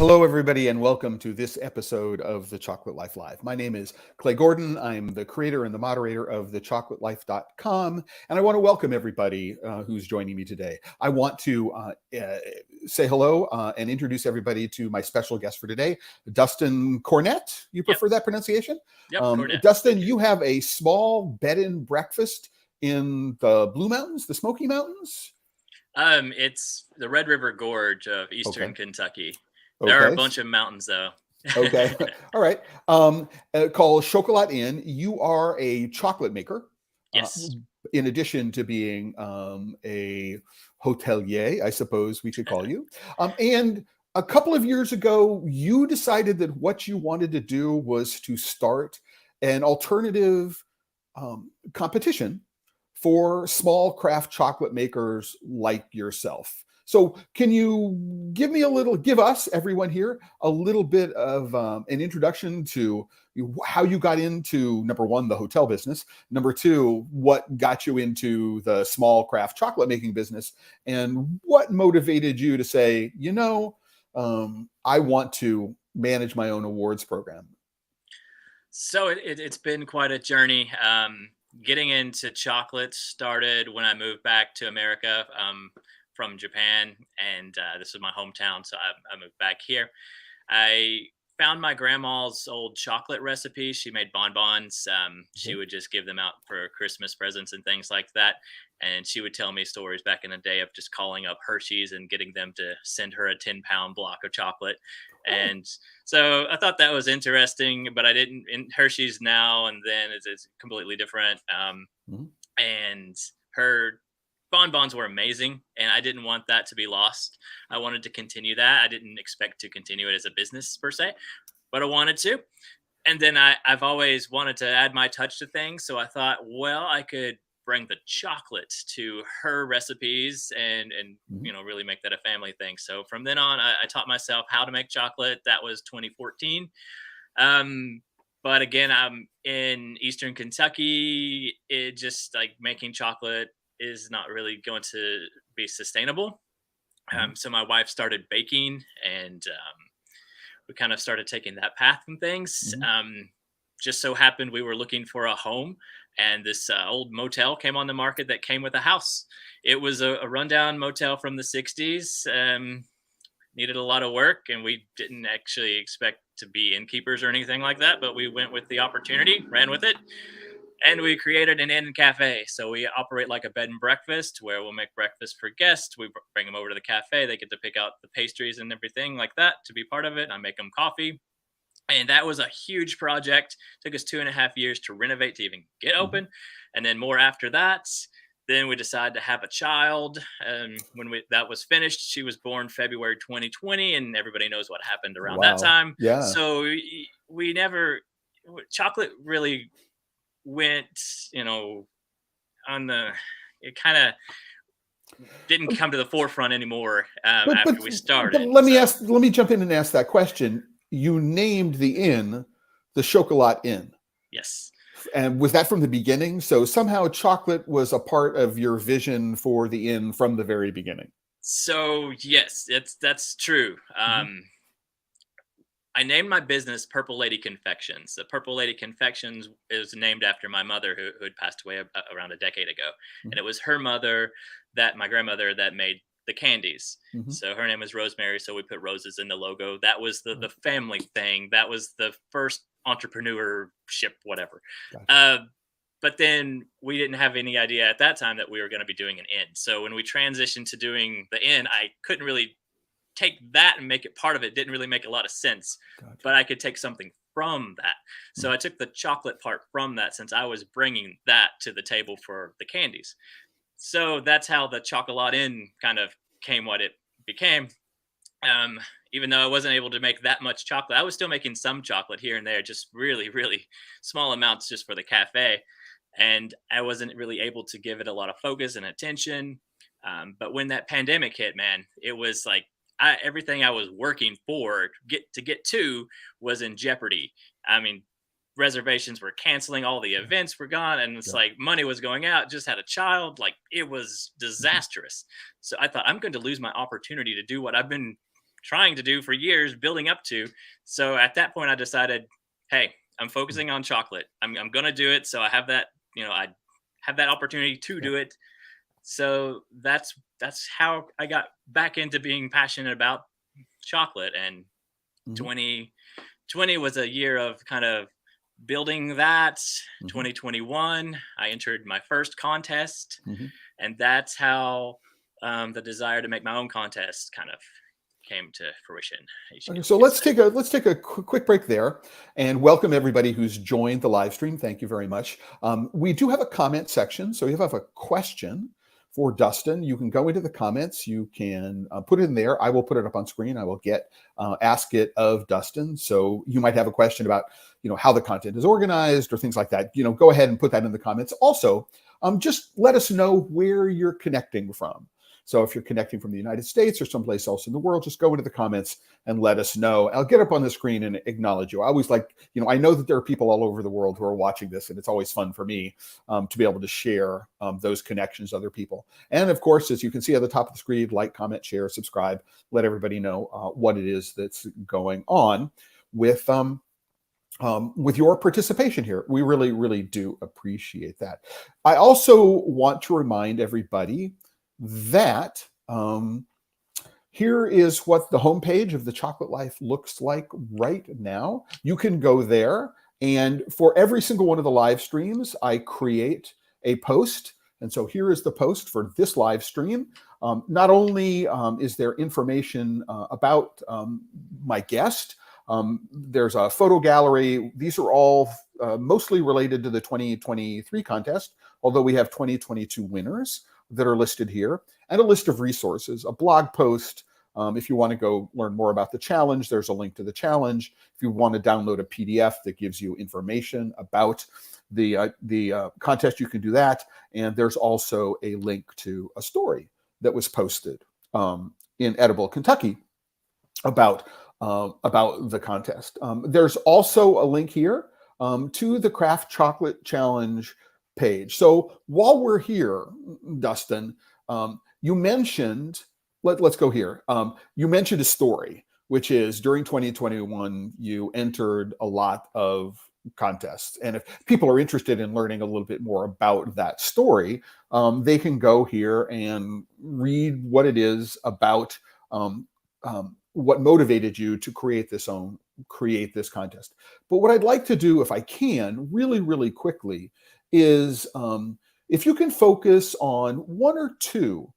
Hello, everybody, and welcome to this episode of The Chocolate Life Live. My name is Clay Gordon. I'm the creator and the moderator of TheChocolateLife.com, and I want to welcome everybody who's joining me today. I want to say hello and introduce everybody to my special guest for today, Dustin Cornett. You prefer that pronunciation? Yep, Cornett. Dustin, you have a small bed and breakfast in the Blue Mountains, the Smoky Mountains? It's the Red River Gorge of eastern Kentucky. Okay. There are a bunch of mountains, though. Okay. All right. Called Chocolat Inn. You are a chocolate maker. Yes. In addition to being a hotelier, I suppose we could call you. And a couple of years ago, you decided that what you wanted to do was to start an alternative competition for small craft chocolate makers like yourself. So can you give us, everyone here, a little bit of an introduction to how you got into, number one, the hotel business, number two, what got you into the small craft chocolate making business, and what motivated you to say, I want to manage my own awards program? So it's been quite a journey. Getting into chocolate started when I moved back to America from Japan, and this is my hometown, so I moved back here. I found my grandma's old chocolate recipes. She made bonbons. She would just give them out for Christmas presents and things like that. And she would tell me stories back in the day of just calling up Hershey's and getting them to send her a 10-pound block of chocolate. And so I thought that was interesting, but I didn't. In Hershey's now and then it's completely different. And her bonbons were amazing, and I didn't want that to be lost. I wanted to continue that. I didn't expect to continue it as a business per se, but I wanted to. And then I've always wanted to add my touch to things. So I thought, well, I could bring the chocolate to her recipes and really make that a family thing. So from then on, I taught myself how to make chocolate. That was 2014. But again, I'm in Eastern Kentucky. It just like making chocolate is not really going to be sustainable. So my wife started baking, and we kind of started taking that path and things. Just so happened we were looking for a home, and this old motel came on the market that came with a house. It was a rundown motel from the 60s. Needed a lot of work, and we didn't actually expect to be innkeepers or anything like that, but we went with the opportunity, ran with it. And we created an inn and cafe. So we operate like a bed and breakfast where we'll make breakfast for guests. We bring them over to the cafe. They get to pick out the pastries and everything like that to be part of it. I make them coffee. And that was a huge project. It took us 2.5 years to renovate to even get open. And then more after that. Then we decided to have a child. When that was finished, she was born February 2020. And everybody knows what happened around that time. Yeah. So we never, chocolate really went, it kind of didn't come to the forefront anymore after we started. But let me jump in and ask that question. You named the inn the Chocolat Inn. Yes. And was that from the beginning? So somehow chocolate was a part of your vision for the inn from the very beginning. So yes, that's true. I named my business Purple Lady Confections. The Purple Lady Confections is named after my mother who had passed away around a decade ago. And it was her mother, my grandmother, that made the candies. So her name is Rosemary. So we put roses in the logo. That was the family thing. That was the first entrepreneurship, whatever. Gotcha. But then we didn't have any idea at that time that we were going to be doing an inn. So when we transitioned to doing the inn, I couldn't really take that and make it part of it. Didn't really make a lot of sense. Gotcha. But I could take something from that. So I took the chocolate part from that, since I was bringing that to the table for the candies. So that's how the Chocolat Inn kind of came what it became. Even though I wasn't able to make that much chocolate, I was still making some chocolate here and there, just really, really small amounts just for the cafe. And I wasn't really able to give it a lot of focus and attention. But when that pandemic hit, man, it was like, everything I was working for to get to was in jeopardy. I mean, reservations were canceling, all the events were gone, and it's like money was going out. Just had a child, like it was disastrous. So I thought, I'm going to lose my opportunity to do what I've been trying to do for years, building up to. So at that point, I decided, hey, I'm focusing on chocolate. I'm going to do it. So I have that, I have that opportunity to Yeah. do it. So that's how I got back into being passionate about chocolate. And Mhm. 2020 was a year of kind of building that. Mhm. 2021, I entered my first contest, Mhm. and that's how the desire to make my own contest kind of came to fruition. Okay, You so could let's say. take a quick break there, and welcome everybody who's joined the live stream. Thank you very much. We do have a comment section, so if you have a question for Dustin, you can go into the comments. You can put it in there. I will put it up on screen. I will ask it of Dustin. So you might have a question about how the content is organized or things like that. Go ahead and put that in the comments. Also, just let us know where you're connecting from. So if you're connecting from the United States or someplace else in the world, just go into the comments and let us know. I'll get up on the screen and acknowledge you. I always like, I know that there are people all over the world who are watching this, and it's always fun for me to be able to share those connections to other people. And of course, as you can see at the top of the screen, like, comment, share, subscribe, let everybody know what it is that's going on with your participation here. We really, really do appreciate that. I also want to remind everybody that here is what the homepage of the Chocolate Life looks like right now. You can go there, and for every single one of the live streams, I create a post. And so here is the post for this live stream. Not only is there information about my guest, there's a photo gallery. These are all mostly related to the 2023 contest, although we have 2022 winners that are listed here, and a list of resources, a blog post. If you want to go learn more about the challenge, there's a link to the challenge. If you want to download a PDF that gives you information about the contest, you can do that. And there's also a link to a story that was posted in Edible, Kentucky about the contest. There's also a link here to the Craft Chocolate Challenge page. So while we're here, Dustin, you mentioned, let's go here. You mentioned a story, which is during 2021, you entered a lot of contests. And if people are interested in learning a little bit more about that story, they can go here and read what it is about what motivated you to create this contest. But what I'd like to do, if I can, really, really quickly, is if you can focus on one or two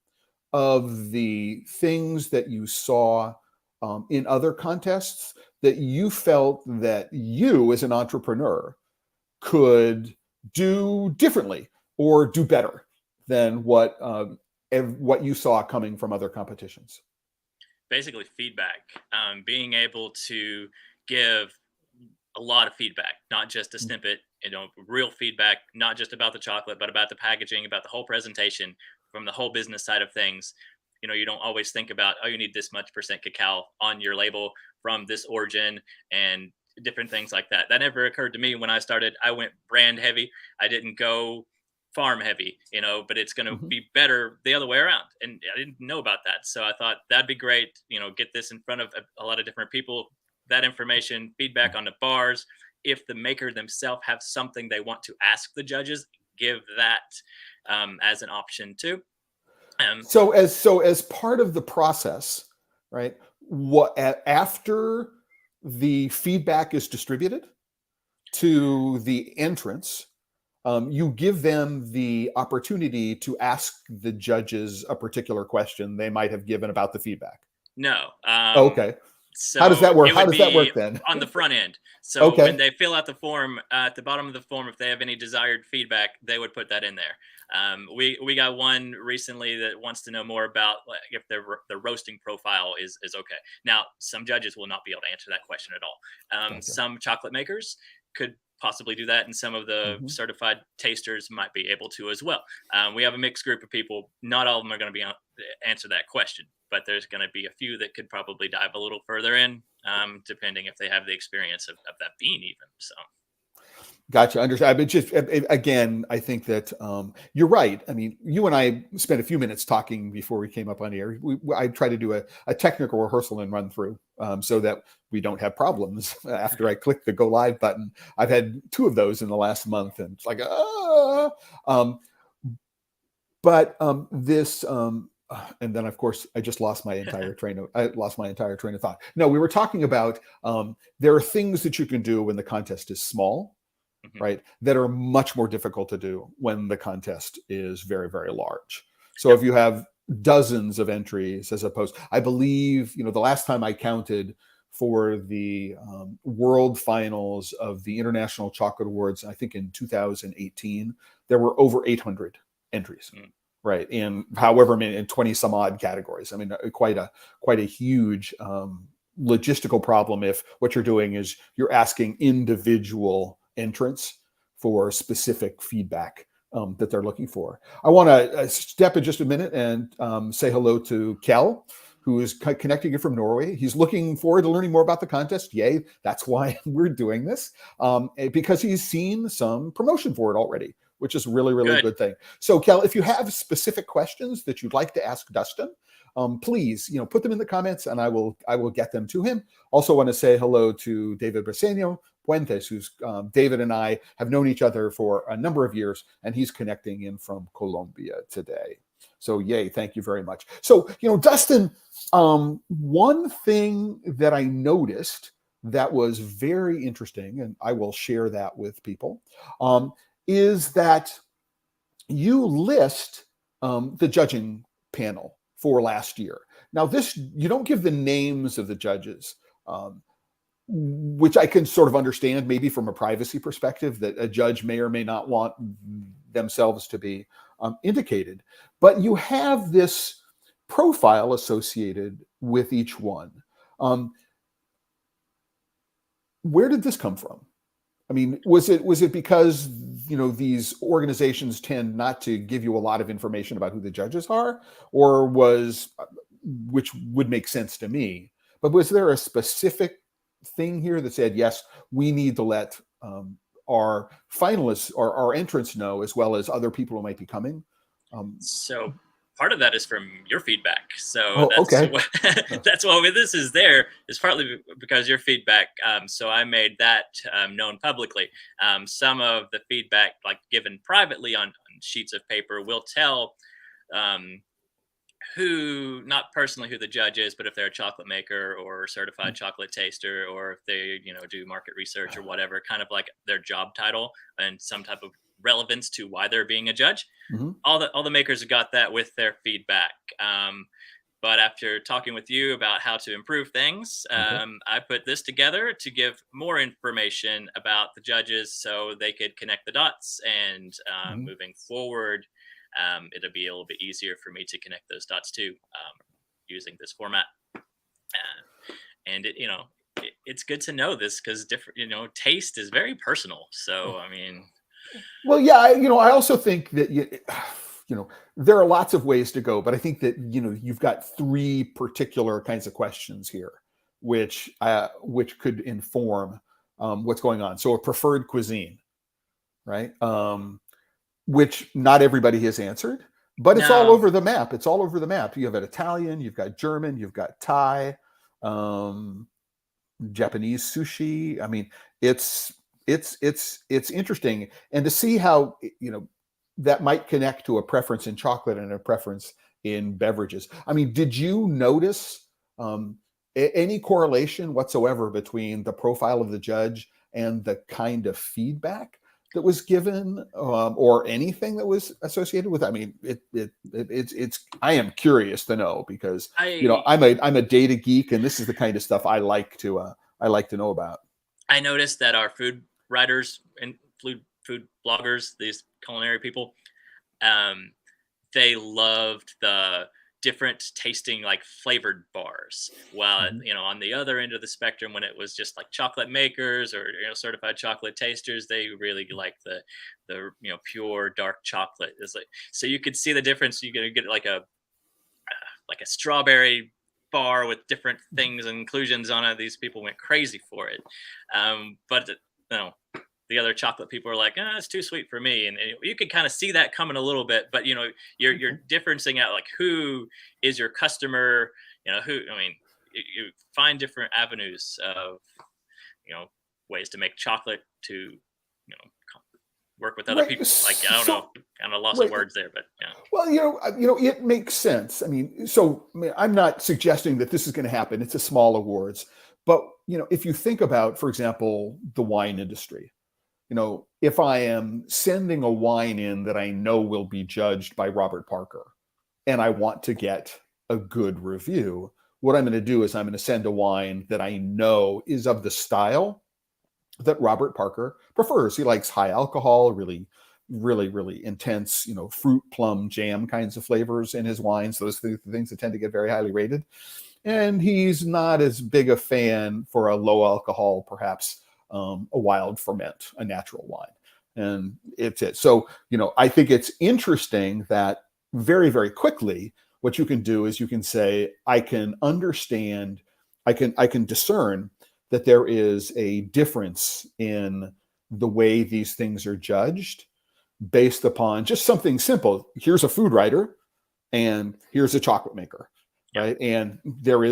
of the things that you saw in other contests that you felt that you as an entrepreneur could do differently or do better than what you saw coming from other competitions. Basically, feedback. Being able to give a lot of feedback, not just a snippet, real feedback, not just about the chocolate, but about the packaging, about the whole presentation, from the whole business side of things. You don't always think about, oh, you need this much percent cacao on your label from this origin and different things like that. That never occurred to me when I started. I went brand heavy. I didn't go farm heavy, but it's going to Mhm. be better the other way around. And I didn't know about that. So I thought that'd be great, get this in front of a lot of different people, that information, feedback on the bars. If the maker themselves have something they want to ask the judges, give that as an option too. So as part of the process, right? After the feedback is distributed to the entrants, you give them the opportunity to ask the judges a particular question they might have given about the feedback. No. Okay. How does So that work? it How would does that be work then? on the front end. So when Okay. they fill out the form, at the bottom of the form, if they have any desired feedback, they would put that in there. We got one recently that wants to know more about, like, if the roasting profile is okay. Now, some judges will not be able to answer that question at all. Gotcha. Some chocolate makers could possibly do that, and some of the Mhm. certified tasters might be able to as well. We have a mixed group of people. Not all of them are going to be answer that question, but there's going to be a few that could probably dive a little further in, depending if they have the experience of that bean even. So Gotcha. Understand. But just again, I think that you're right. I mean, you and I spent a few minutes talking before we came up on air. I try to do a technical rehearsal and run through so that we don't have problems after I click the go live button. I've had two of those in the last month, and it's like, um, but this. And then, of course, I just lost my entire train of thought. No, we were talking about there are things that you can do when the contest is small, Mhm. right, that are much more difficult to do when the contest is very, very large. So Yep. if you have dozens of entries as opposed, I believe, the last time I counted for the world finals of the International Chocolate Awards, I think in 2018, there were over 800 entries, Mm. right, in however many, in 20 some odd categories. I mean, quite a huge logistical problem if what you're doing is you're asking individual entrants for specific feedback that they're looking for. I want to step in just a minute and say hello to Kel, who is connecting in from Norway. He's looking forward to learning more about the contest. Yay, that's why we're doing this, because he's seen some promotion for it already, which is really, really Good. good thing. So, Kel, if you have specific questions that you'd like to ask Dustin, please, put them in the comments, and I will get them to him. Also, want to say hello to David Briseño Puentes, who's David and I have known each other for a number of years, and he's connecting in from Colombia today. So, yay! Thank you very much. So, Dustin, one thing that I noticed that was very interesting, and I will share that with people, is that you list the judging panel for last year. Now, this, you don't give the names of the judges, which I can sort of understand maybe from a privacy perspective, that a judge may or may not want themselves to be indicated. But you have this profile associated with each one. Where did this come from? I mean, was it because these organizations tend not to give you a lot of information about who the judges are, or which would make sense to me, but was there a specific thing here that said, yes, we need to let our finalists or our entrants know, as well as other people who might be coming? So part of that is from your feedback. So Oh, that's okay. what, that's why this is there, is partly because your feedback. So I made that known publicly. Some of the feedback, like given privately on sheets of paper, will tell um, who, not personally who the judge is, but if they're a chocolate maker or certified chocolate taster, or if they do market research or whatever, kind of like their job title and some type of relevance to why they're being a judge. Mhm. All the makers got that with their feedback. But after talking with you about how to improve things, Okay. I put this together to give more information about the judges so they could connect the dots. And Mhm. moving forward, it'll be a little bit easier for me to connect those dots too, using this format. And it's good to know this, because different, taste is very personal. So I mean, Well, yeah, I also think that there are lots of ways to go, but I think that you've got three particular kinds of questions here, which could inform what's going on. So, a preferred cuisine, right? Which not everybody has answered, but it's all no. over the map. It's all over the map. You have an Italian, you've got German, you've got Thai, um, Japanese sushi. I mean, it's it's interesting, and to see how that might connect to a preference in chocolate and a preference in beverages. I mean, did you notice any correlation whatsoever between the profile of the judge and the kind of feedback that was given, or anything that was associated with it? I mean, it's I am curious to know, because I I'm a data geek, and this is the kind of stuff I like to know about. I noticed that our food writers and food bloggers, these culinary people, um, they loved the different tasting, like flavored bars. While Mhm. on the other end of the spectrum, when it was just like chocolate makers or certified chocolate tasters, they really liked the pure dark chocolate. It's like, so you could see the difference. You're gonna get like a strawberry bar with different things and inclusions on it. These people went crazy for it. But no, the other chocolate people are like, it's too sweet for me. And you could kind of see that coming a little bit, but you're Okay. differencing out like who is your customer, who, I mean, you find different avenues of, you know, ways to make chocolate to, work with other Right. people. Like, I don't know, So, kind of lost of right. words there, but yeah. Well, it makes sense. I mean, so I mean, I'm not suggesting that this is going to happen. It's a small awards, but if you think about, for example, the wine industry, if I am sending a wine in that I know will be judged by Robert Parker, and I want to get a good review, what I'm going to do is I'm going to send a wine that I know is of the style that Robert Parker prefers. He likes high alcohol, really, really, really intense, fruit, plum, jam kinds of flavors in his wines. Those are the things that tend to get very highly rated. And he's not as big a fan for a low alcohol, perhaps a wild ferment, a natural wine. And it's it. So, I think it's interesting that very, very quickly, what you can do is you can say, I can understand, I can discern that there is a difference in the way these things are judged based upon just something simple. Here's a food writer and here's a chocolate maker, Yeah. right? And there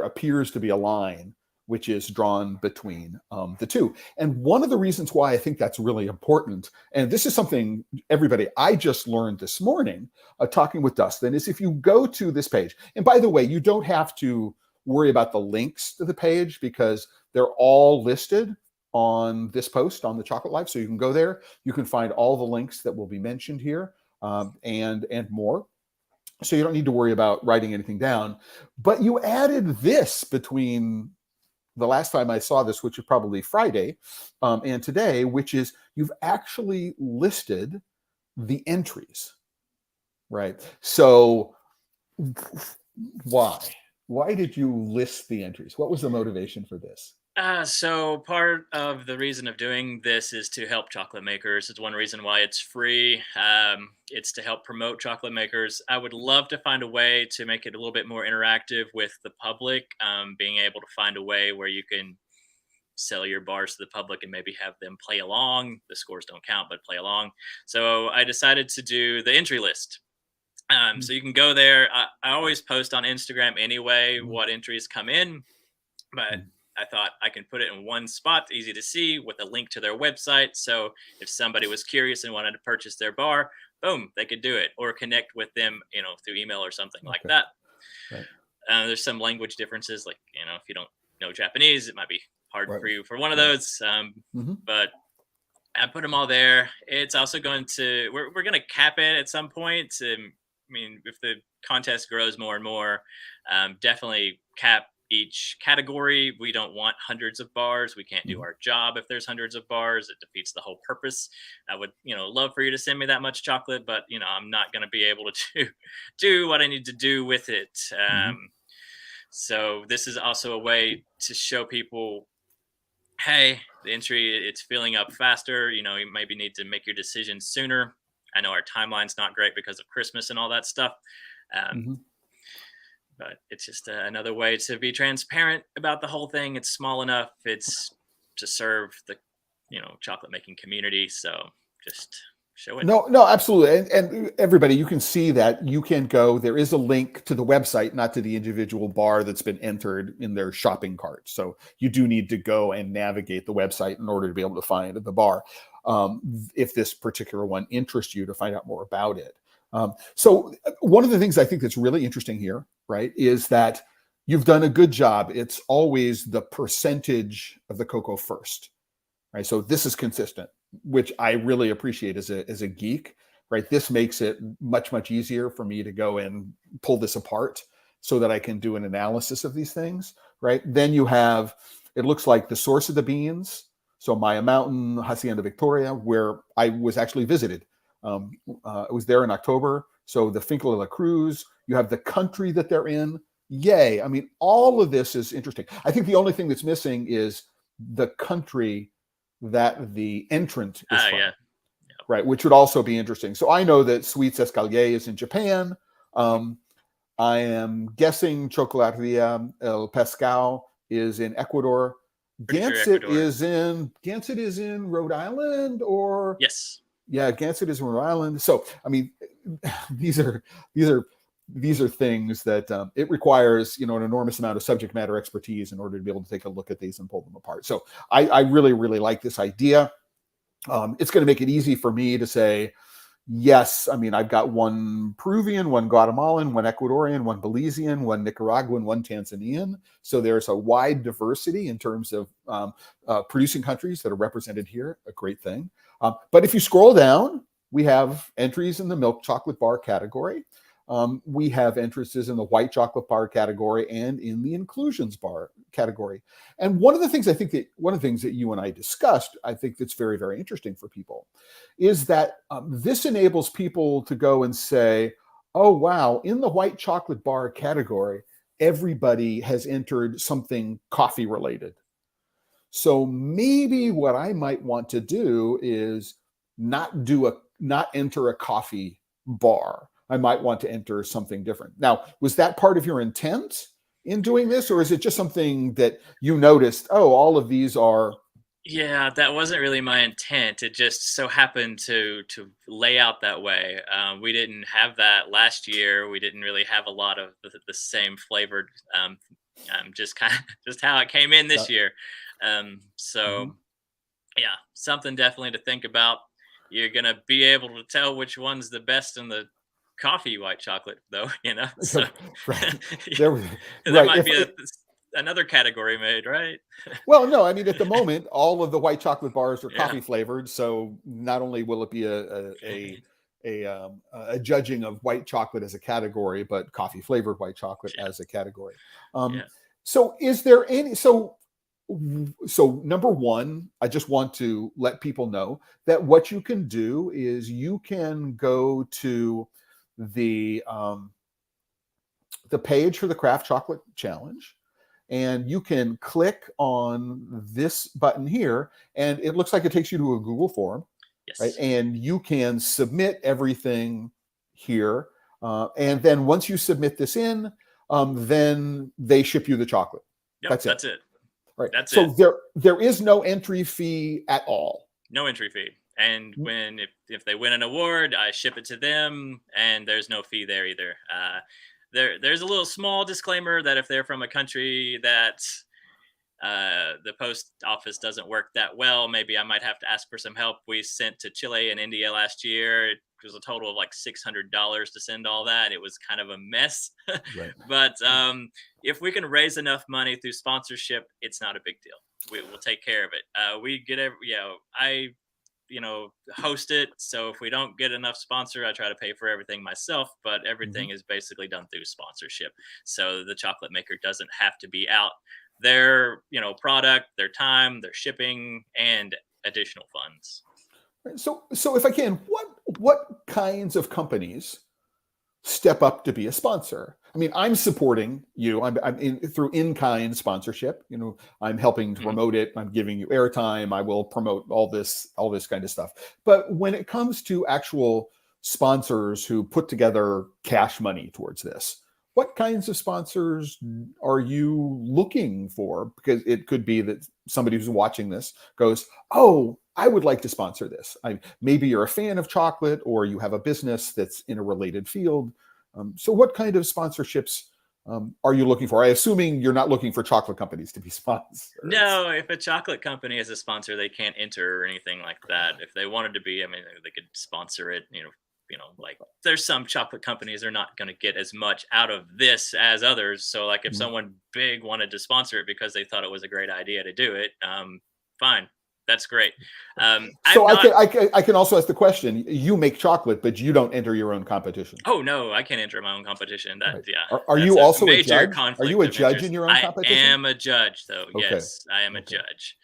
appears to be a line which is drawn between the two. And one of the reasons why I think that's really important, and this is something everybody I just learned this morning talking with Dustin, is if you go to this page, and by the way, you don't have to worry about the links to the page because they're all listed on this post on the Chocolate Life. So you can go there, you can find all the links that will be mentioned here and more. So you don't need to worry about writing anything down. But you added this between the last time I saw this, which is probably Friday, and today, which is you've actually listed the entries, right? So why? Why did you list the entries? What was the motivation for this? So part of the reason of doing this is to help chocolate makers. It's one reason why it's free. It's to help promote chocolate makers. I would love to find a way to make it a little bit more interactive with the public. Being able to find a way where you can sell your bars to the public and maybe have them play along. The scores don't count, but play along. So I decided to do the entry list. So you can go there. I always post on Instagram anyway Mm-hmm. what entries come in, but I thought I can put it in one spot, easy to see, with a link to their website. So if somebody was curious and wanted to purchase their bar, boom, they could do it, or connect with them, through email or something like Okay. that. Right. There's some language differences, like if you don't know Japanese, it might be hard Right. for you for one of Right. those. Mm-hmm. But I put them all there. It's also going to we're going to cap it at some point. I mean, if the contest grows more and more, definitely cap each category. We don't want hundreds of bars. We can't do Mm-hmm. our job if there's hundreds of bars. It defeats the whole purpose. I would, love for you to send me that much chocolate, but I'm not going to be able to do what I need to do with it. Mm-hmm. So this is also a way to show people, hey, the entry, it's filling up faster. You maybe need to make your decision sooner. I know our timeline's not great because of Christmas and all that stuff. Um, Mm-hmm. but it's just another way to be transparent about the whole thing. It's small enough. It's to serve the, chocolate making community. So just show it. No, absolutely. And everybody, you can see that you can go, there is a link to the website, not to the individual bar that's been entered in their shopping cart. So you do need to go and navigate the website in order to be able to find the bar. If this particular one interests you, to find out more about it. So one of the things I think that's really interesting here, right, is that you've done a good job. It's always the percentage of the cocoa first, right? So this is consistent, which I really appreciate as a geek, right? This makes it much, much easier for me to go and pull this apart so that I can do an analysis of these things, right? Then you have, it looks like the source of the beans. So Maya Mountain, Hacienda Victoria, where I was actually visited. I was there in October. So the Finca de la Cruz, you have the country that they're in. Yay. I mean, all of this is interesting. I think the only thing that's missing is the country that the entrant is from, Yeah. right? Which would also be interesting. So I know that Sweets Escalier is in Japan. I am guessing Chocolateria El Pescado is in Ecuador. Pretty sure Ecuador. Gansett is in Rhode Island, or Yes. yeah, Gansett is in Rhode Island. So I mean, these are these are these are things that it requires, an enormous amount of subject matter expertise in order to be able to take a look at these and pull them apart. So I really, really like this idea. It's going to make it easy for me to say, yes, I mean, I've got one Peruvian, one Guatemalan, one Ecuadorian, one Belizean, one Nicaraguan, one Tanzanian. So there's a wide diversity in terms of producing countries that are represented here, a great thing. But if you scroll down, we have entries in the milk chocolate bar category. We have entrances in the white chocolate bar category and in the inclusions bar category. And one of the things that you and I discussed, I think that's very, very interesting for people, is that this enables people to go and say, oh, wow, in the white chocolate bar category, everybody has entered something coffee related. So maybe what I might want to do is not enter a coffee bar. I might want to enter something different. Now, was that part of your intent in doing this, or is it just something that you noticed, oh, all of these are? Yeah, that wasn't really my intent. It just so happened to lay out that way. We didn't have that last year. We didn't really have a lot of the same flavored. Just kind of just how it came in this year. So Mhm. yeah, something definitely to think about. You're gonna be able to tell which one's the best in the coffee white chocolate, though. So Right. yeah, There, there right. might be another category made, right? Well, no, I mean, at the moment, all of the white chocolate bars are Yeah. coffee flavored. So not only will it be a judging of white chocolate as a category, but coffee flavored white chocolate Yeah. as a category. Um, Yeah. so is there any, so number one, I just want to let people know that what you can do is you can go to the the page for the Craft Chocolate Challenge, and you can click on this button here, and it looks like it takes you to a Google form, right? Yes. And you can submit everything here, and then once you submit this in, then they ship you the chocolate. Yep. That's it, That's it. right? That's it. So there is no entry fee at all. No entry fee. And if they win an award, I ship it to them, and there's no fee there either. There's a little small disclaimer that if they're from a country that the post office doesn't work that well, maybe I might have to ask for some help. We sent to Chile and India last year. It was a total of like $600 to send all that. It was kind of a mess. Right. But if we can raise enough money through sponsorship, it's not a big deal. We will take care of it. We get I host it. So if we don't get enough sponsor, I try to pay for everything myself, but everything Mhm. is basically done through sponsorship. So the chocolate maker doesn't have to be out their, product, their time, their shipping, and additional funds. So if I can, what kinds of companies step up to be a sponsor? I mean, I'm supporting you. I'm through in-kind sponsorship. I'm helping to Mhm. promote it. I'm giving you airtime. I will promote all this kind of stuff. But when it comes to actual sponsors who put together cash money towards this, what kinds of sponsors are you looking for? Because it could be that somebody who's watching this goes, "Oh, I would like to sponsor this." Maybe you're a fan of chocolate, or you have a business that's in a related field. So what kind of sponsorships are you looking for? I assuming you're not looking for chocolate companies to be sponsors. No, if a chocolate company is a sponsor, they can't enter or anything like that. If they wanted to be, I mean, they could sponsor it. Like there's some chocolate companies are not going to get as much out of this as others. So, like, if Mhm. someone big wanted to sponsor it because they thought it was a great idea to do it, fine, that's great. I'm So I not. can, I can I can also ask the question: you make chocolate, but you don't enter your own competition, Oh no, I can't enter my own competition. right? Yeah, Are that's you a also a major judge? Are you conflict a of judge in interest. your own I competition? am a judge, though. Okay. Yes, I am a Okay. judge.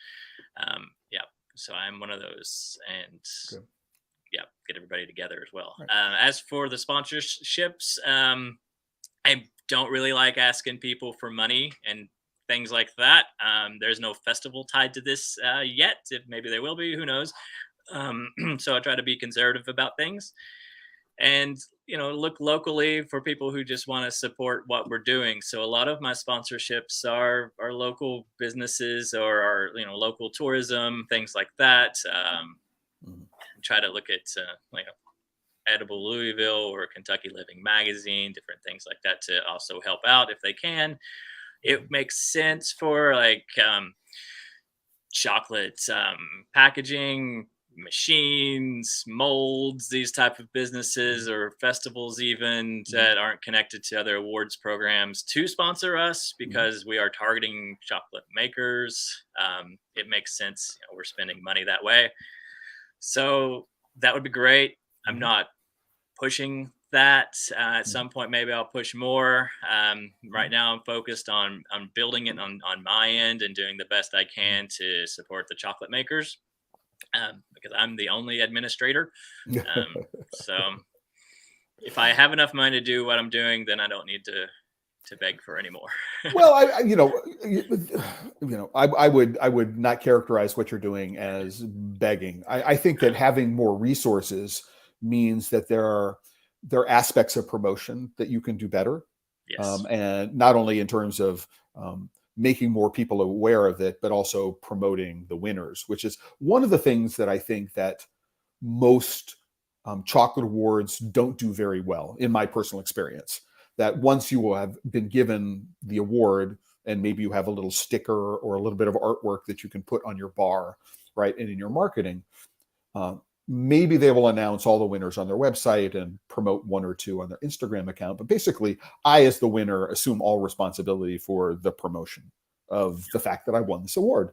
Yeah, so I'm one of those, and Good. yeah, get everybody together as well. Right. As for the sponsorships, I don't really like asking people for money and things like that. There's no festival tied to this yet. If maybe there will be, who knows? So I try to be conservative about things. and look locally for people who just want to support what we're doing. So a lot of my sponsorships are local businesses or are local tourism, things like that. Mhm. Try to look at Edible Louisville or Kentucky Living Magazine, different things like that to also help out if they can. It makes sense for chocolate packaging machines, molds, these type of businesses or festivals even Mhm. that aren't connected to other awards programs to sponsor us Mhm. because we are targeting chocolate makers. It makes sense. We're spending money that way. So that would be great. I'm Mhm. not pushing that. At Mhm. some point, maybe I'll push more. Mhm. Right now, I'm focused on building it on my end and doing the best I Mhm. can to support the chocolate makers because I'm the only administrator. So if I have enough money to do what I'm doing, then I don't need to beg for any more. Well, I would not characterize what you're doing as begging. I think that having more resources means that there are aspects of promotion that you can do better, Yes. and not only in terms of making more people aware of it, but also promoting the winners, which is one of the things that I think that most chocolate awards don't do very well, in my personal experience. That once you have been given the award, and maybe you have a little sticker or a little bit of artwork that you can put on your bar, right, and in your marketing, uh, maybe they will announce all the winners on their website and promote one or two on their Instagram account. But basically, I, as the winner, assume all responsibility for the promotion of the fact that I won this award.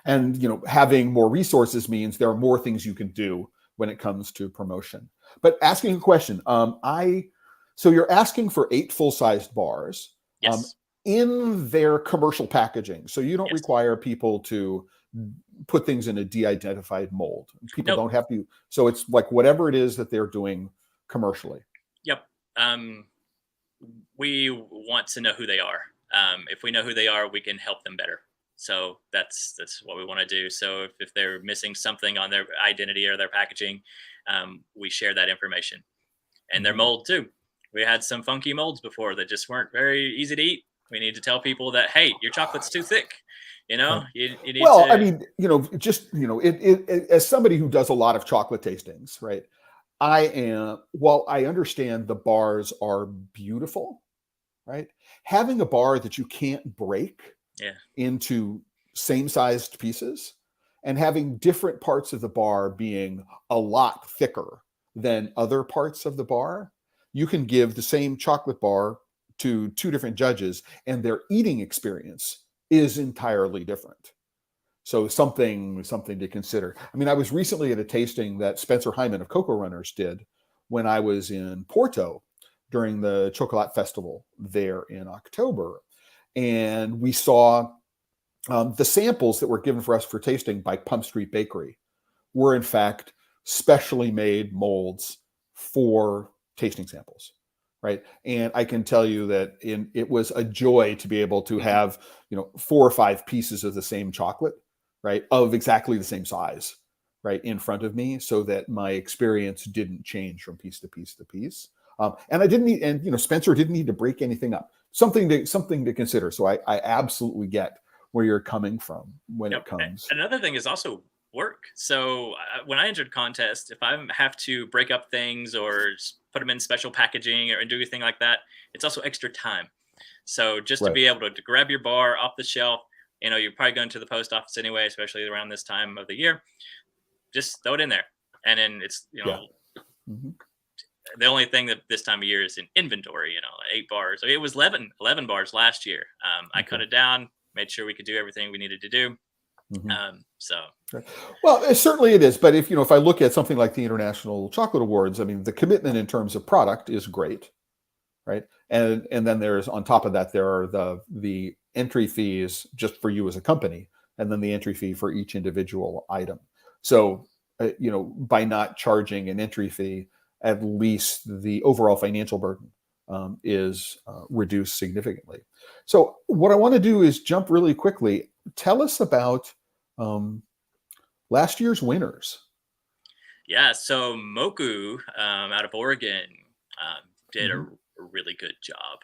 And having more resources means there are more things you can do when it comes to promotion. But asking a question, so you're asking for 8 full-sized bars um, Yes. in their commercial packaging. So you don't Yes. require people to put things in a de-identified mold. People Nope. don't have to. So it's like whatever it is that they're doing commercially. Yep. Um, we want to know who they are. If we know who they are, we can help them better. So that's what we want to do. So if they're missing something on their identity or their packaging, we share that information and their Mhm. mold too. We had some funky molds before that just weren't very easy to eat. We need to tell people that hey, your chocolate's too thick. Right. You need Well, I to. mean, just as somebody who does a lot of chocolate tastings, right? While I understand the bars are beautiful, right? Having a bar that you can't break Yeah. into same sized pieces and having different parts of the bar being a lot thicker than other parts of the bar, you can give the same chocolate bar to two different judges and their eating experience is entirely different. So something to consider. I mean, I was recently at a tasting that Spencer Hyman of Cocoa Runners did when I was in Porto during the Chocolate Festival there in October, and we saw the samples that were given for us for tasting by Pump Street Bakery were in fact specially made molds for tasting samples, right? And I can tell you that it was a joy to be able to Mhm. have 4 or 5 pieces of the same chocolate, right, of exactly the same size, right, in front of me, so that my experience didn't change from piece to piece to piece. And I didn't need, and Spencer didn't need to break anything up. Something to consider. So I absolutely get where you're coming from when Yep. it comes. Another thing is also work. So when I entered contest, if I have to break up things or put them in special packaging or do anything like that, it's also extra time. So just to Right. be able to grab your bar off the shelf, you're probably going to the post office anyway, especially around this time of the year. Just throw it in there, and then it's Yeah. Hmm. the only thing that this time of year is in inventory. 8 bars. It was 11 bars last year. I cut Okay. it down, made sure we could do everything we needed to do. Hmm. So Right. Well, certainly it is. But if I look at something like the International Chocolate Awards, I mean, the commitment in terms of product is great, right? And then there's, on top of that, there are the entry fees just for you as a company, and then the entry fee for each individual item. So by not charging an entry fee, at least the overall financial burden is reduced significantly. So what I want to do is jump really quickly. Tell us about um, last year's winners. Yeah, so Moku out of Oregon did Hmm. a really good job.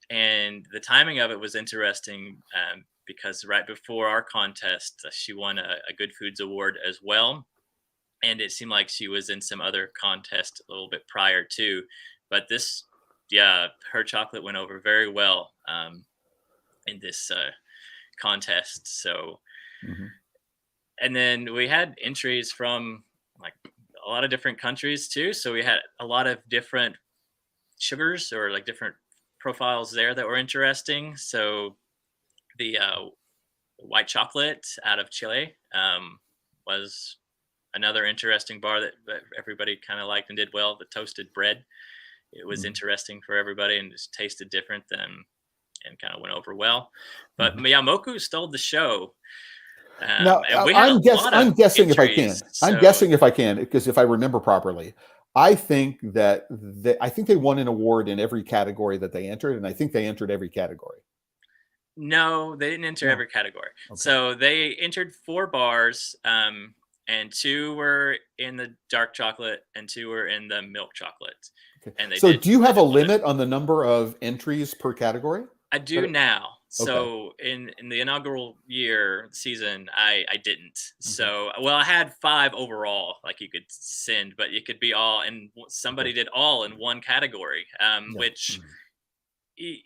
And the timing of it was interesting because right before our contest, she won a Good Foods Award as well. And it seemed like she was in some other contest a little bit prior too. But this, yeah, her chocolate went over very well in this contest. So, Hmm. and then we had entries from like a lot of different countries too. So we had a lot of different sugars or like different profiles there that were interesting. So the white chocolate out of Chile was another interesting bar that everybody kind of liked and did well. The toasted bread, it was Hmm. interesting for everybody and just tasted different than and kind of went over well. But Hmm. Miyamoku stole the show. Now, And we had a lot of I'm guessing if I entries. can. I'm So guessing if I can, because if I remember properly, I think that I think they won an award in every category that they entered, and I think they entered every category. no, they didn't enter No. every category. Okay. So they entered 4 bars, and 2 were in the dark chocolate and 2 were in the milk chocolate. Okay. And So, do you they have a did well. limit on the number of entries per category? I do That- now. Okay. So in the inaugural year season, I didn't. Okay. So well, I had 5 overall, like you could send, but it could be all, and Okay. somebody did all in one category, Yeah. which Mhm.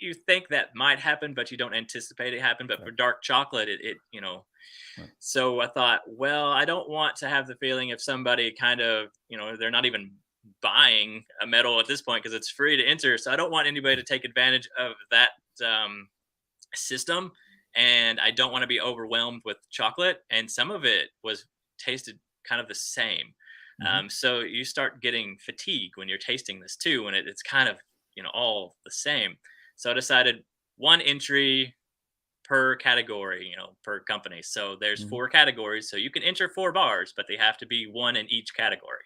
you think that might happen, but you don't anticipate it happen. But for Right. dark chocolate, Right. So I thought, well, I don't want to have the feeling if somebody kind of, they're not even buying a medal at this point because it's free to enter. So I don't want anybody to take advantage of that um, system. And I don't want to be overwhelmed with chocolate. And some of it was tasted kind of the same. Mhm. So you start getting fatigue when you're tasting this too, when it's kind of, all the same. So I decided one entry per category, per company. So there's Mhm. 4 categories. So you can enter 4 bars, but they have to be one in each category.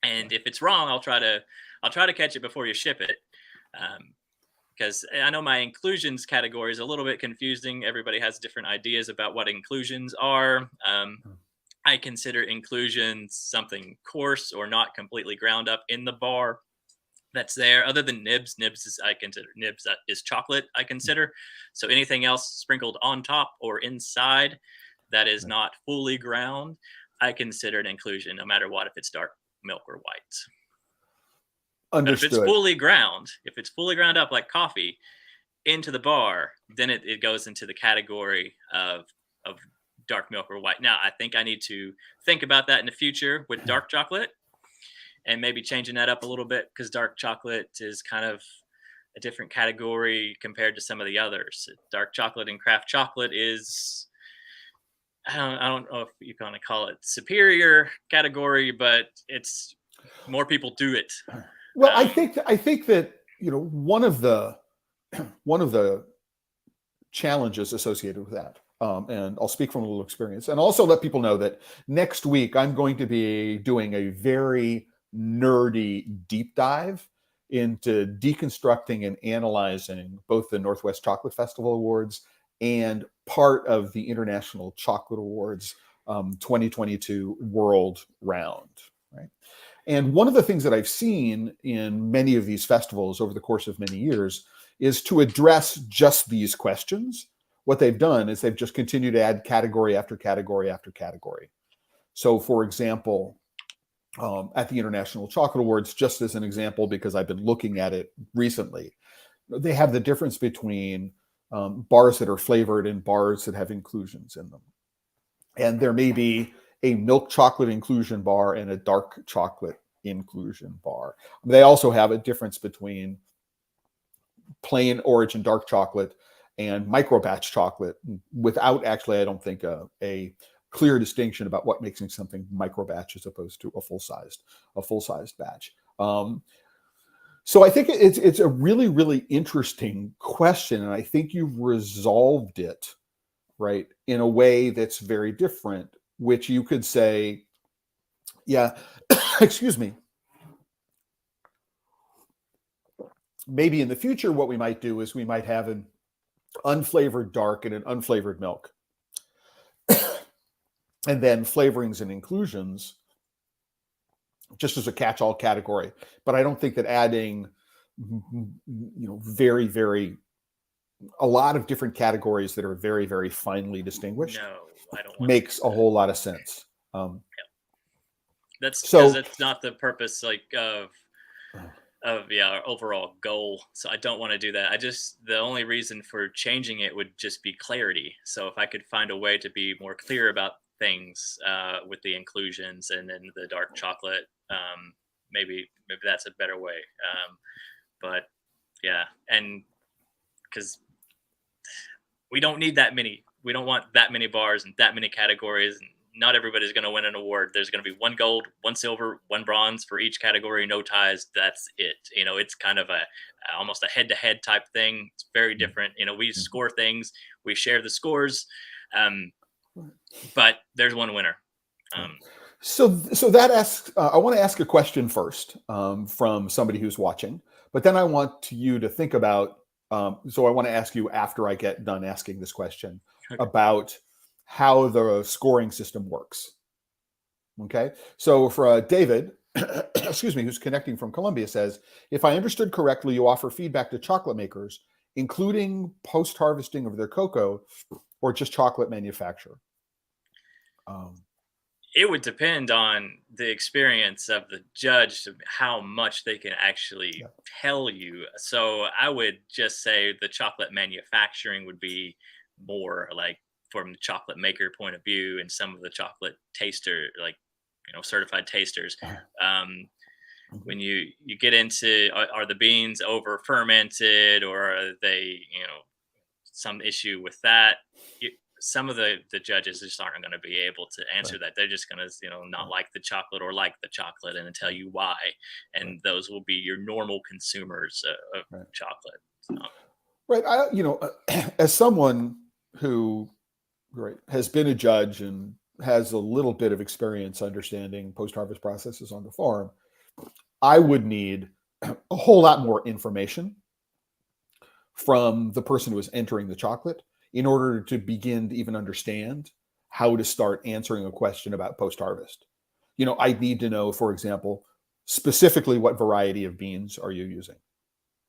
Yeah. And if it's wrong, I'll try to catch it before you ship it. Because I know my inclusions category is a little bit confusing. Everybody has different ideas about what inclusions are. Mm. I consider inclusions something coarse or not completely ground up in the bar that's there. Other than I consider nibs that is chocolate. I consider so anything else sprinkled on top or inside that is Right. not fully ground, I consider an inclusion, no matter what, if it's dark milk or white. But Understood. if it's fully ground up like coffee into the bar, then it goes into the category of dark milk or white. Now, I think I need to think about that in the future with dark chocolate and maybe changing that up a little bit because dark chocolate is kind of a different category compared to some of the others. Dark chocolate and craft chocolate is I don't know if you kind of call it superior category, but it's more people do it. Well, Um, I think that one of the one of the challenges associated with that. And I'll speak from a little experience and also let people know that next week I'm going to be doing a very nerdy deep dive into deconstructing and analyzing both the Northwest Chocolate Festival Awards and part of the International Chocolate Awards 2022 World Round. Right. And one of the things that I've seen in many of these festivals over the course of many years is to address just these questions. What they've done is they've just continued to add category after category after category. So, for example, at the International Chocolate Awards, just as an example, because I've been looking at it recently, they have the difference between bars that are flavored and bars that have inclusions in them. And there may be a milk chocolate inclusion bar and a dark chocolate inclusion bar. They also have a difference between plain origin dark chocolate and micro batch chocolate without actually, I don't think, a clear distinction about what makes something micro batch as opposed to a full-sized batch. So I think it's a really, really interesting question, and I think you've resolved it right in a way that's very different, which you could say, yeah, excuse me, maybe in the future what we might do is we might have an unflavored dark and an unflavored milk. and then flavorings and inclusions just as a catch-all category. But I don't think that adding, very, very, a lot of different categories that are very, very finely distinguished No, I don't want to makes do a that. whole lot of sense. That's because So, that's not the purpose, like, of our overall goal. So I don't want to do that. The only reason for changing it would just be clarity. So if I could find a way to be more clear about things, with the inclusions and then the dark chocolate, maybe that's a better way. But yeah, and because we don't need that many. We don't want that many bars and that many categories. And not everybody's going to win an award. There's going to be one gold, one silver, one bronze for each category. No ties. That's it. It's kind of a almost a head-to-head type thing. It's very different. We score things. We share the scores, but there's one winner. so that asks. I want to ask a question first from somebody who's watching, but then I want you to think about. So I want to ask you after I get done asking this question about how the scoring system works. Okay, so for David, excuse me, who's connecting from Colombia, says, if I understood correctly, you offer feedback to chocolate makers, including post-harvesting of their cocoa, or just chocolate manufacture. It would depend on the experience of the judge to how much they can actually tell you. So I would just say the chocolate manufacturing would be more like from the chocolate maker point of view, and some of the chocolate taster, like, certified tasters. When you get into, are the beans over fermented, or are they, some issue with that? Some of the judges just aren't going to be able to answer that. They're just going to, not like the chocolate or like the chocolate and tell you why. And those will be your normal consumers of chocolate. So. Right. As someone who has been a judge and has a little bit of experience understanding post-harvest processes on the farm, I would need a whole lot more information from the person who is entering the chocolate in order to begin to even understand how to start answering a question about post-harvest. I need to know, for example, specifically what variety of beans are you using,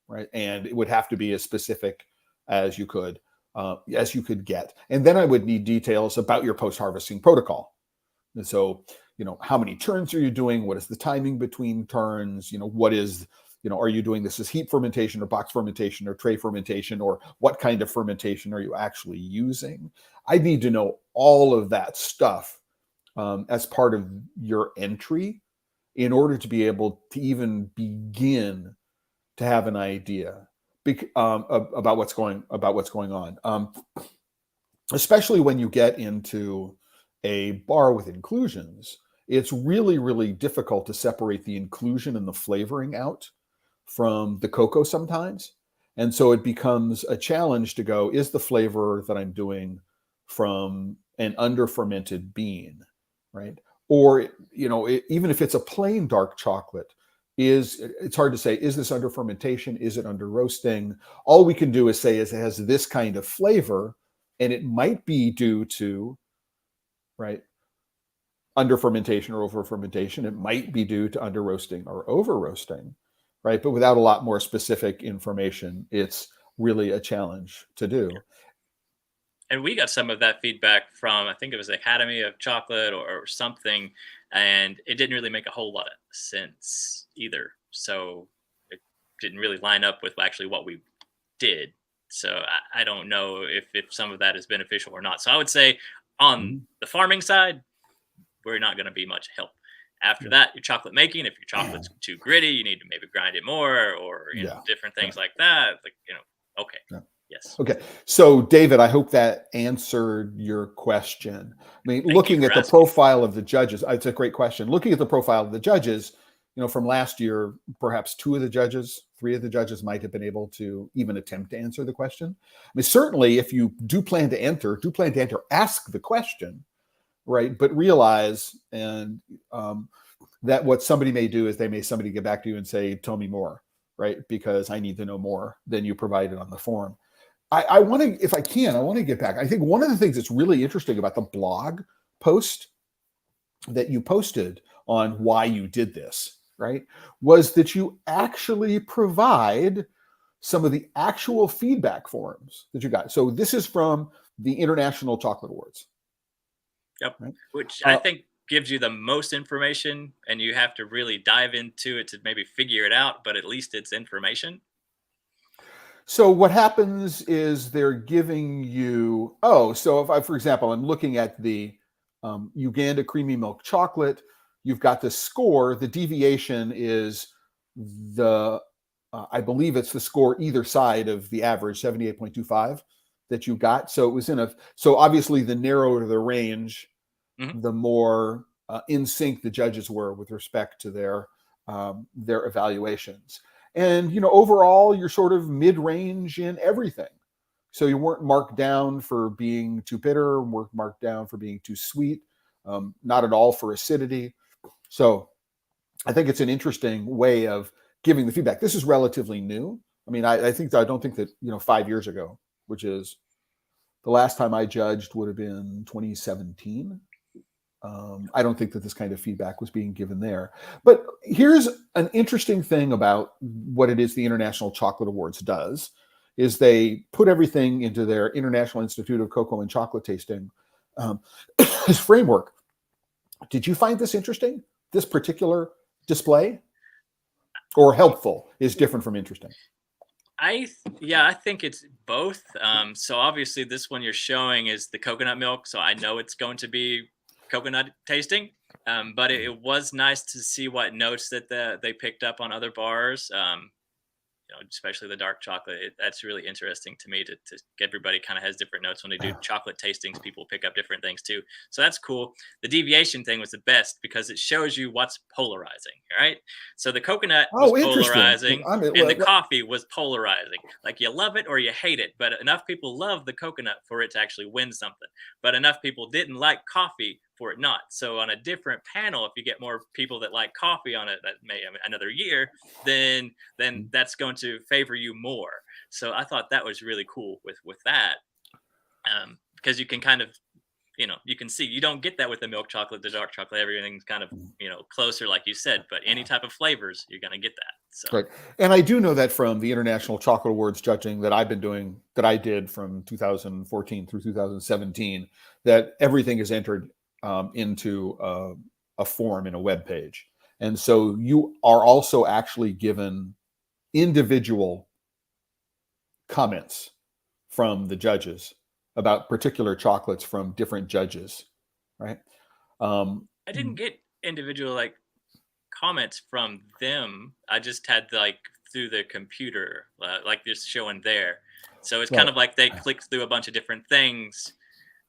right? And it would have to be as specific as you could get. And then I would need details about your post-harvesting protocol. And so, how many turns are you doing? What is the timing between turns? What is, are you doing this as heat fermentation or box fermentation or tray fermentation, or what kind of fermentation are you actually using? I need to know all of that stuff as part of your entry in order to be able to even begin to have an idea about what's going on. Especially when you get into a bar with inclusions, it's really, really difficult to separate the inclusion and the flavoring out from the cocoa sometimes. And so it becomes a challenge to go, is the flavor that I'm doing from an under-fermented bean, right? Or, even if it's a plain dark chocolate, it's hard to say, is this under fermentation? Is it under roasting? All we can do is say it has this kind of flavor, and it might be due to, right, under fermentation or over fermentation. It might be due to under roasting or over roasting, right? But without a lot more specific information, it's really a challenge to do. And we got some of that feedback from, I think it was the Academy of Chocolate or something, and it didn't really make a whole lot of sense either. So it didn't really line up with actually what we did. So I don't know if some of that is beneficial or not. So I would say on the farming side, we're not going to be much help. After that, your chocolate making, if your chocolate's too gritty, you need to maybe grind it more, or different things like that. Like, okay. Yeah. Yes. Okay. So, David, I hope that answered your question. I mean, looking at the profile of the judges, it's a great question. Looking at the profile of the judges, from last year, perhaps 3 of the judges might have been able to even attempt to answer the question. I mean, certainly, if you do plan to enter, ask the question, right? But realize that what somebody may do is somebody get back to you and say, tell me more, right? Because I need to know more than you provided on the form. I want to, if I can, I want to get back. I think one of the things that's really interesting about the blog post that you posted on why you did this, right, was that you actually provide some of the actual feedback forms that you got. So this is from the International Chocolate Awards. Yep. Right? Which I think gives you the most information, and you have to really dive into it to maybe figure it out, but at least it's information. So what happens is they're giving you, so if I, for example, I'm looking at the Uganda creamy milk chocolate, you've got the score. The deviation is I believe it's the score either side of the average, 78.25 that you got. So it was so obviously the narrower the range, Mm-hmm. the more in sync the judges were with respect to their evaluations. And overall, you're sort of mid-range in everything. So you weren't marked down for being too bitter, weren't marked down for being too sweet, not at all for acidity. So I think it's an interesting way of giving the feedback. This is relatively new. I mean, I don't think that 5 years ago, which is the last time I judged, would have been 2017. I don't think that this kind of feedback was being given there. But here's an interesting thing about what it is the International Chocolate Awards does, is they put everything into their International Institute of Cocoa and Chocolate Tasting this framework. Did you find this interesting, this particular display? Or helpful is different from interesting? I think it's both. So obviously this one you're showing is the coconut milk, so I know it's going to be coconut tasting. But it was nice to see what notes that they picked up on other bars. Especially the dark chocolate. That's really interesting to me to everybody kind of has different notes when they do chocolate tastings. People pick up different things too. So that's cool. The deviation thing was the best because it shows you what's polarizing, right? So the coconut was polarizing and the coffee was polarizing. Like you love it or you hate it, but enough people love the coconut for it to actually win something. But enough people didn't like coffee for it not. So on a different panel, if you get more people that like coffee on it that may another year, then that's going to favor you more. So I thought that was really cool with that, because you can kind of you can see you don't get that with the milk chocolate, the dark chocolate. Everything's kind of closer, like you said. But any type of flavors, you're gonna get that. So right, and I do know that from the International Chocolate Awards judging that I've been doing, that I did from 2014 through 2017, that everything is entered into a form in a web page, and so you are also actually given individual comments from the judges about particular chocolates from different judges, right? I didn't get individual comments from them. I just had through the computer, like this showing there. So it's kind of like they clicked through a bunch of different things,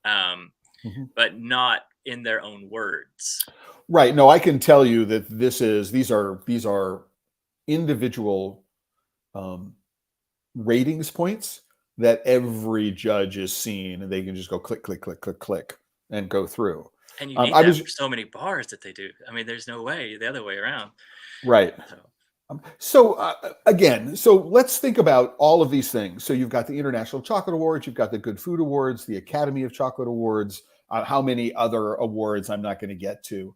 but not in their own words. Right. No, I can tell you that these are individual ratings points that every judge is seeing, and they can just go click, click, click, click, click, and go through. And you need that for so many bars that they do. I mean, there's no way the other way around. Right. So again, so let's think about all of these things. So you've got the International Chocolate Awards, you've got the Good Food Awards, the Academy of Chocolate Awards, how many other awards I'm not going to get to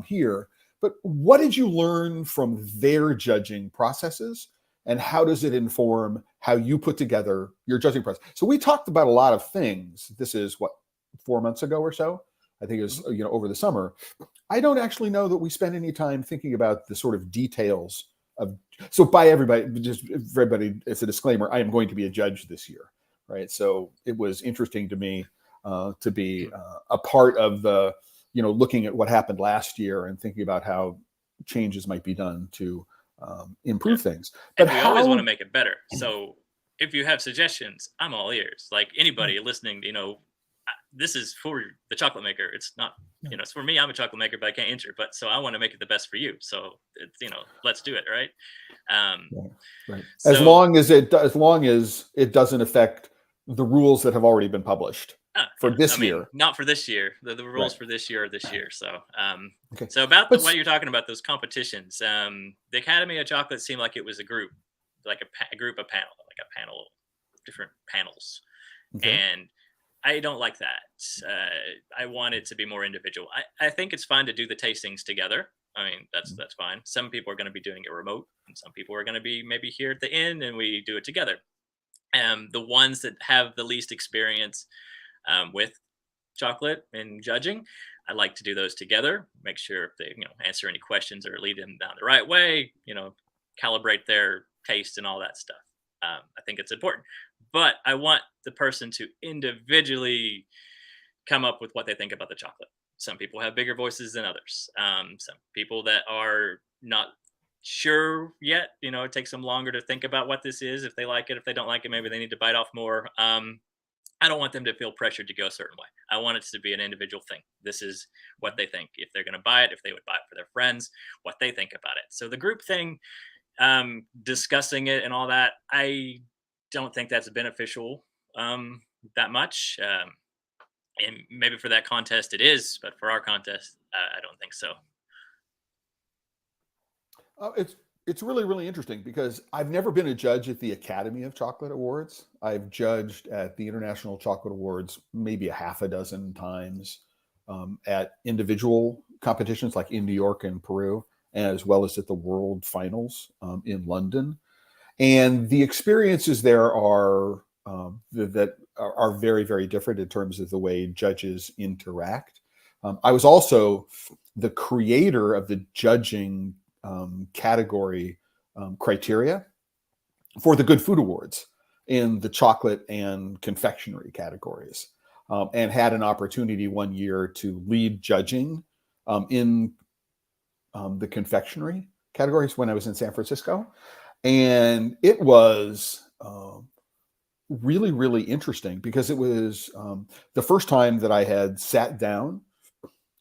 here. But what did you learn from their judging processes, and how does it inform how you put together your judging process? So we talked about a lot of things. This is 4 months ago or so. I think it was over the summer. I don't actually know that we spent any time thinking about the sort of details of. So by everybody, just for everybody, as a disclaimer, I am going to be a judge this year, right? So it was interesting to me to be a part of the, looking at what happened last year and thinking about how changes might be done to improve things. But we always want to make it better. So if you have suggestions, I'm all ears. Like anybody listening, this is for the chocolate maker. It's not, it's for me. I'm a chocolate maker, but I can't enter. But so I want to make it the best for you. So it's, let's do it, right? Right. So, as long as it doesn't affect the rules that have already been published for this year. Not for this year. The rules for this year are this year. So okay. So about what you're talking about, those competitions. The Academy of Chocolate seemed like it was a group, like a group of panel, like a panel, different panels, and I don't like that. I want it to be more individual. I think it's fine to do the tastings together. I mean, that's fine. Some people are going to be doing it remote, and some people are going to be maybe here at the inn, and we do it together. The ones that have the least experience with chocolate and judging, I like to do those together. Make sure if they answer any questions or lead them down the right way. Calibrate their taste and all that stuff. I think it's important, but I want the person to individually come up with what they think about the chocolate. Some people have bigger voices than others. Some people that are not sure yet, it takes them longer to think about what this is. If they like it, if they don't like it, maybe they need to bite off more. I don't want them to feel pressured to go a certain way. I want it to be an individual thing. This is what they think. If they're going to buy it, if they would buy it for their friends, what they think about it. So the group thing, discussing it and all that, I don't think that's beneficial that much. And maybe for that contest it is, but for our contest, I don't think so. It's really, really interesting because I've never been a judge at the Academy of Chocolate Awards. I've judged at the International Chocolate Awards maybe a half a dozen times, at individual competitions like in New York and Peru, as well as at the World Finals in London. And the experiences there are that are very, very different in terms of the way judges interact. I was also the creator of the judging category criteria for the Good Food Awards in the chocolate and confectionery categories, and had an opportunity one year to lead judging in the confectionery categories when I was in San Francisco. And it was really, really interesting because it was the first time that I had sat down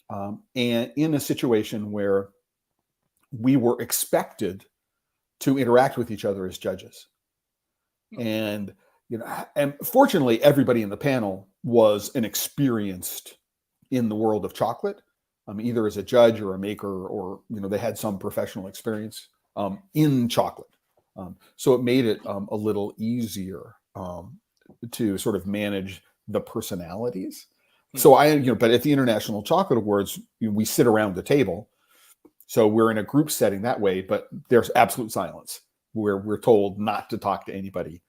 and in a situation where we were expected to interact with each other as judges. And, and fortunately, everybody in the panel was an experienced in the world of chocolate, either as a judge or a maker, or, they had some professional experience in chocolate. So it made it a little easier to sort of manage the personalities. So but at the International Chocolate Awards, we sit around the table. So we're in a group setting that way, but there's absolute silence where we're told not to talk to anybody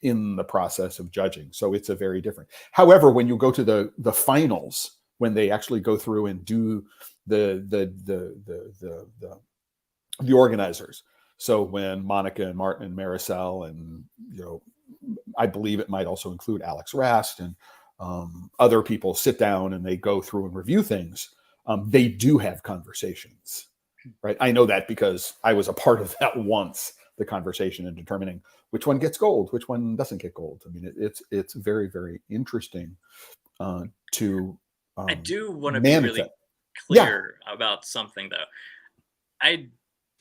in the process of judging. So it's a very different. However, when you go to the finals, when they actually go through and do the organizers. So when Monica and Martin and Maricel and, I believe it might also include Alex Rast and other people sit down and they go through and review things. They do have conversations, right? I know that because I was a part of that once, the conversation and determining which one gets gold, which one doesn't get gold. I mean, it's very, very interesting to I do want to be really clear about something, though. I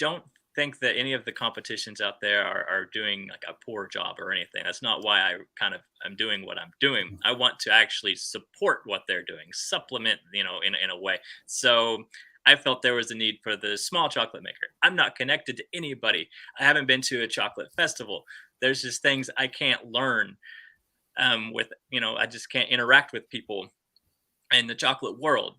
don't think that any of the competitions out there are doing like a poor job or anything. That's not why I kind of am doing what I'm doing. I want to actually support what they're doing, supplement, in a way. So I felt there was a need for the small chocolate maker. I'm not connected to anybody. I haven't been to a chocolate festival. There's just things I can't learn with, I just can't interact with people in the chocolate world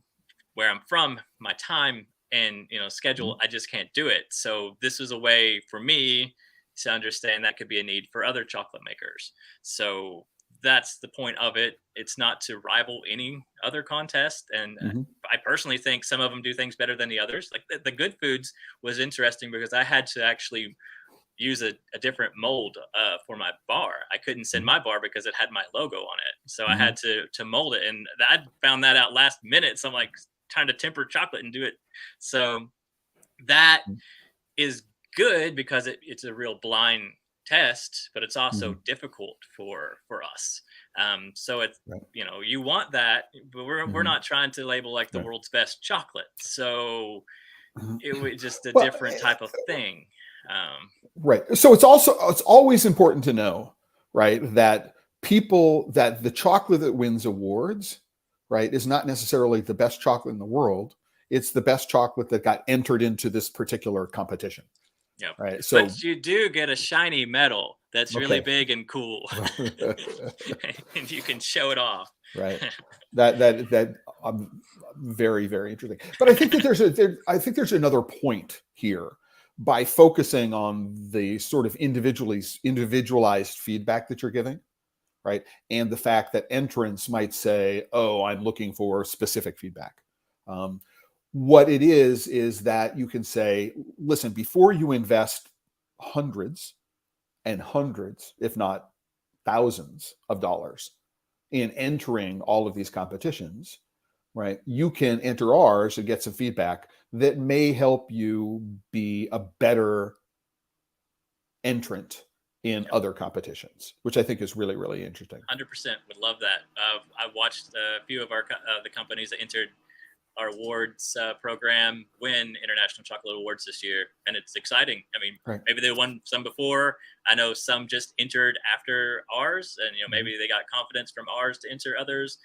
where I'm from, my time and schedule. I just can't do it. So this is a way for me to understand that could be a need for other chocolate makers. So that's the point of it. It's not to rival any other contest. And I personally think some of them do things better than the others. Like the Good Foods was interesting because I had to actually use a different mold for my bar. I couldn't send my bar because it had my logo on it. So I had to mold it. And I found that out last minute. So I'm like trying to temper chocolate and do it. So that is good because it's a real blind test, but it's also difficult for us. So it's, you want that, but we're not trying to label like the world's best chocolate. So it was just a different type of thing. Right. So it's always important to know, right, that the chocolate that wins awards, right, is not necessarily the best chocolate in the world. It's the best chocolate that got entered into this particular competition. Yeah. Right. So, but you do get a shiny medal that's really Okay. big and cool, and you can show it off. Right. That very, very interesting. But I think that I think there's another point here by focusing on the sort of individualized feedback that you're giving, right? And the fact that entrants might say, "Oh, I'm looking for specific feedback." Um, what it is that you can say, "Listen, before you invest hundreds and hundreds, if not thousands of dollars in entering all of these competitions, right? You can enter ours and get some feedback that may help you be a better entrant in other competitions," which I think is really, really interesting. 100% would love that. I watched a few of the companies that entered our awards program win International Chocolate Awards this year, and it's exciting. I mean, Right. maybe they won some before. I know some just entered after ours, and Mhm. maybe they got confidence from ours to enter others.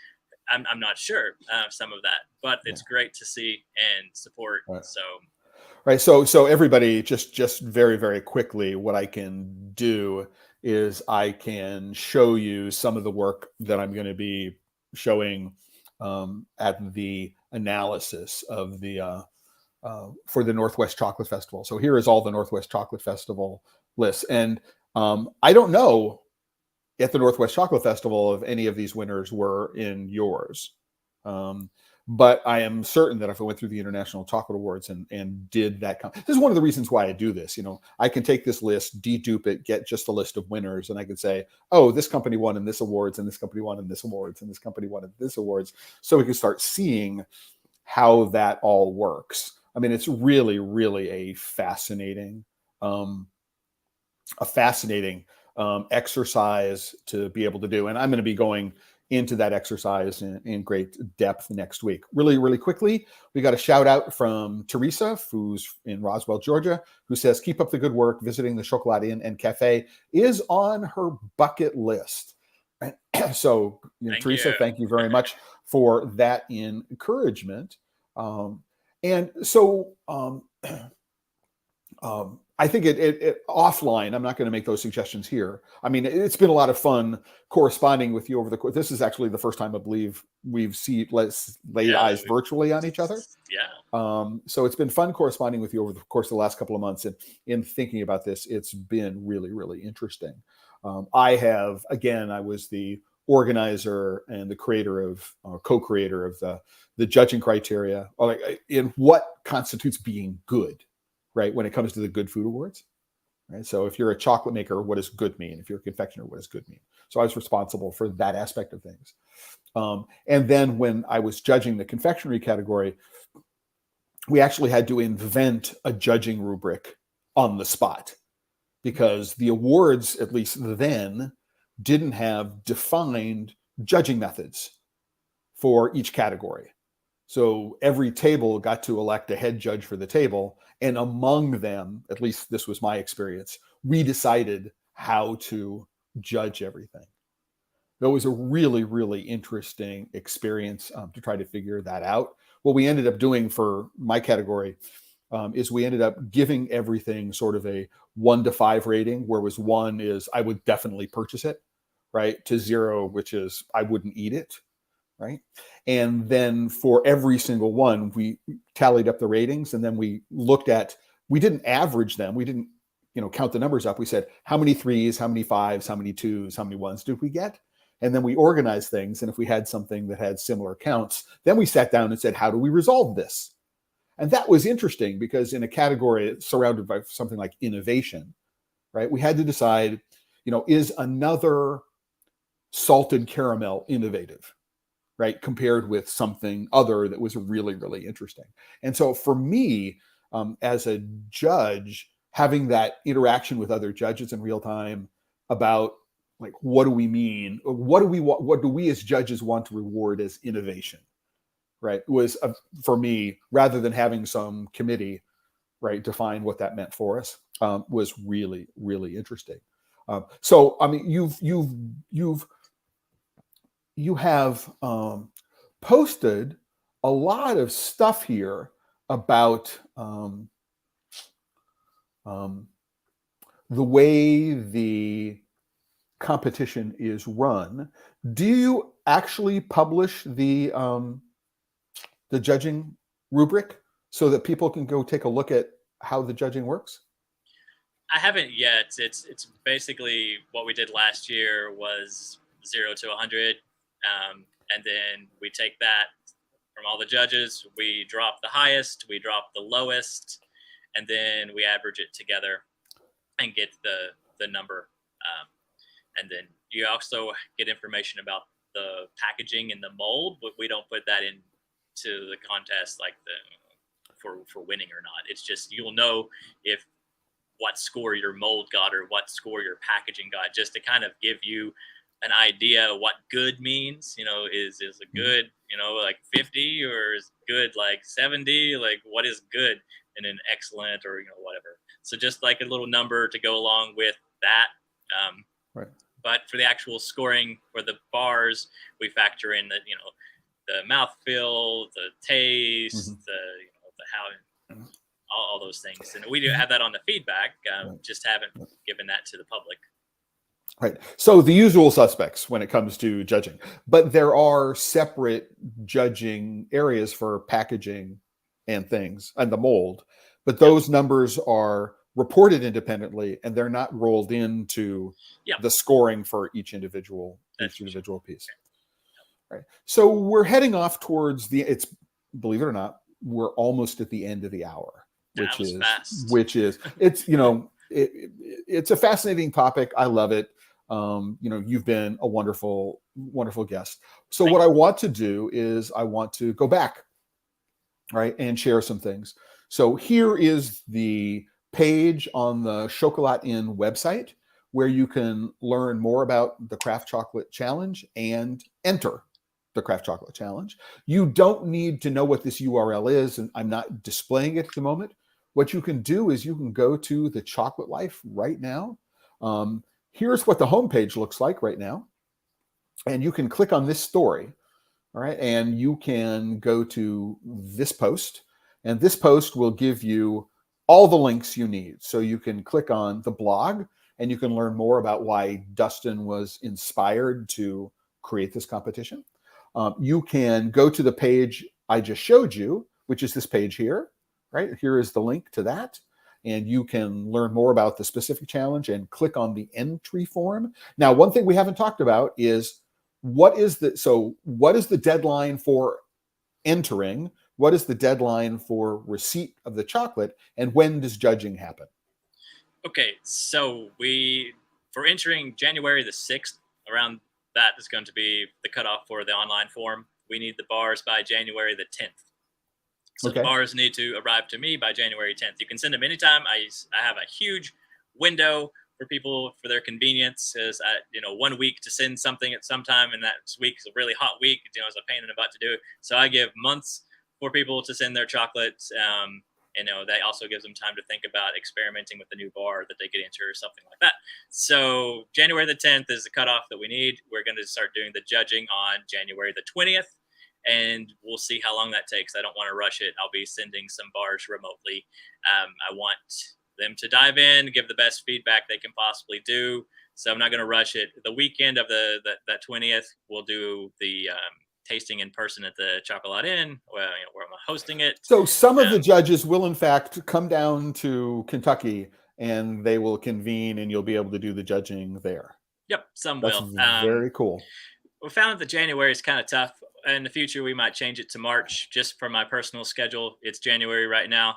I'm not sure some of that, but Yeah. it's great to see and support. Right. So Right. So everybody, just very, very quickly, what I can do is I can show you some of the work that I'm going to be showing at the analysis of the for the Northwest Chocolate Festival. So here is all the Northwest Chocolate Festival lists, and I don't know at the Northwest Chocolate Festival if any of these winners were in yours. Um, but I am certain that if I went through the International Chocolate Awards and did that, this is one of the reasons why I do this. You know, I can take this list, dedupe it, get just a list of winners, and I can say, oh, this company won in this awards, and this company won in this awards, and this company won in this awards, so we can start seeing how that all works. I mean, it's really, really um, a fascinating exercise to be able to do. And I'm going to be going into that exercise in great depth next week. Really, really quickly, we got a shout out from Teresa, who's in Roswell, Georgia, who says, "Keep up the good work. Visiting the Chocolat Inn and Cafe is on her bucket list." And so, thank Teresa, you. thank you very much for that encouragement. Um, and so, I think it offline. I'm not going to make those suggestions here. I mean, it's been a lot of fun corresponding with you over the course. This is actually the first time I believe let's laid Yeah, eyes virtually on each other. yeah. So it's been fun corresponding with you over the course of the last couple of months, and in thinking about this, it's been really, really interesting. I was the organizer and the creator of, co-creator of the judging criteria, or like in what constitutes being good, right? When it comes to the Good Food Awards, right? So if you're a chocolate maker, what does good mean? If you're a confectioner, what does good mean? So I was responsible for that aspect of things. And then when I was judging the confectionery category, we actually had to invent a judging rubric on the spot because the awards, at least then, didn't have defined judging methods for each category. So every table got to elect a head judge for the table. And among them, at least this was my experience, we decided how to judge everything. It was a really, really interesting experience to try to figure that out. What we ended up doing for my category is we ended up giving everything sort of a 1 to 5 rating, where was 1 is I would definitely purchase it, right? To 0, which is I wouldn't eat it, right? And then for every single one, we tallied up the ratings, and then we didn't average them. We didn't, count the numbers up. We said, how many 3s, how many 5s, how many 2s, how many 1s did we get? And then we organized things. And if we had something that had similar counts, then we sat down and said, how do we resolve this? And that was interesting because in a category surrounded by something like innovation, right? We had to decide, is another salted caramel innovative, right? Compared with something other that was really, really interesting. And so for me, as a judge, having that interaction with other judges in real time about like, what do we mean? What do we as judges want to reward as innovation? Right. Was for me, rather than having some committee, right, define what that meant for us, was really, really interesting. So, I mean, you have posted a lot of stuff here about the way the competition is run, do you actually publish the judging rubric so that people can go take a look at how the judging works? I haven't yet. It's basically what we did last year was 0 to 100, and then we take that from all the judges. We drop the highest, we drop the lowest, and then we average it together and get the number. And then you also get information about the packaging and the mold, but we don't put that into the contest like for winning or not. It's just you'll know if what score your mold got or what score your packaging got, just to kind of give you an idea what good means. Is a good, like 50, or is good like 70? Like what is good and an excellent, or whatever. So just like a little number to go along with that. Right. But for the actual scoring for the bars, we factor in the mouthfeel, the taste, the how. All those things, and we do have that on the feedback. Just haven't given that to the public. Right. So the usual suspects when it comes to judging, but there are separate judging areas for packaging and things and the mold, but those numbers are reported independently and they're not rolled into the scoring for each individual piece. Right. So we're heading off towards believe it or not, we're almost at the end of the hour. Which is it's a fascinating topic. I love it. You've been a wonderful, wonderful guest. So what I want to do is I want to go back, right, and share some things. So here is the page on the Chocolat Inn website where you can learn more about the Craft Chocolate Challenge and enter the Craft Chocolate Challenge. You don't need to know what this URL is, and I'm not displaying it at the moment. What you can do is you can go to the Chocolate Life right now. Here's what the homepage looks like right now. And you can click on this story, all right? And you can go to this post, and this post will give you all the links you need. So you can click on the blog, and you can learn more about why Dustin was inspired to create this competition. You can go to the page I just showed you, which is this page here. Right here is the link to that, and you can learn more about the specific challenge and click on the entry form. Now, one thing we haven't talked about is what is the deadline for entering? What is the deadline for receipt of the chocolate, and when does judging happen? Okay, so for entering January the 6th, around that is going to be the cutoff for the online form. We need the bars by January the 10th. So the bars need to arrive to me by January 10th. You can send them anytime. I have a huge window for people for their convenience. As 1 week to send something at some time, and that week is a really hot week. It's a pain in the butt to do. So I give months for people to send their chocolates. That also gives them time to think about experimenting with the new bar that they could enter or something like that. So January the 10th is the cutoff that we need. We're going to start doing the judging on January the 20th. And we'll see how long that takes. I don't want to rush it. I'll be sending some bars remotely. I want them to dive in, give the best feedback they can possibly do. So I'm not going to rush it. The weekend of that 20th, we'll do the tasting in person at the Chocolat Inn, where I'm hosting it. So some of the judges will, in fact, come down to Kentucky, and they will convene, and you'll be able to do the judging there. Yep, some That's will. Very cool. We found that January is kind of tough. In the future, we might change it to March. Just for my personal schedule, it's January right now.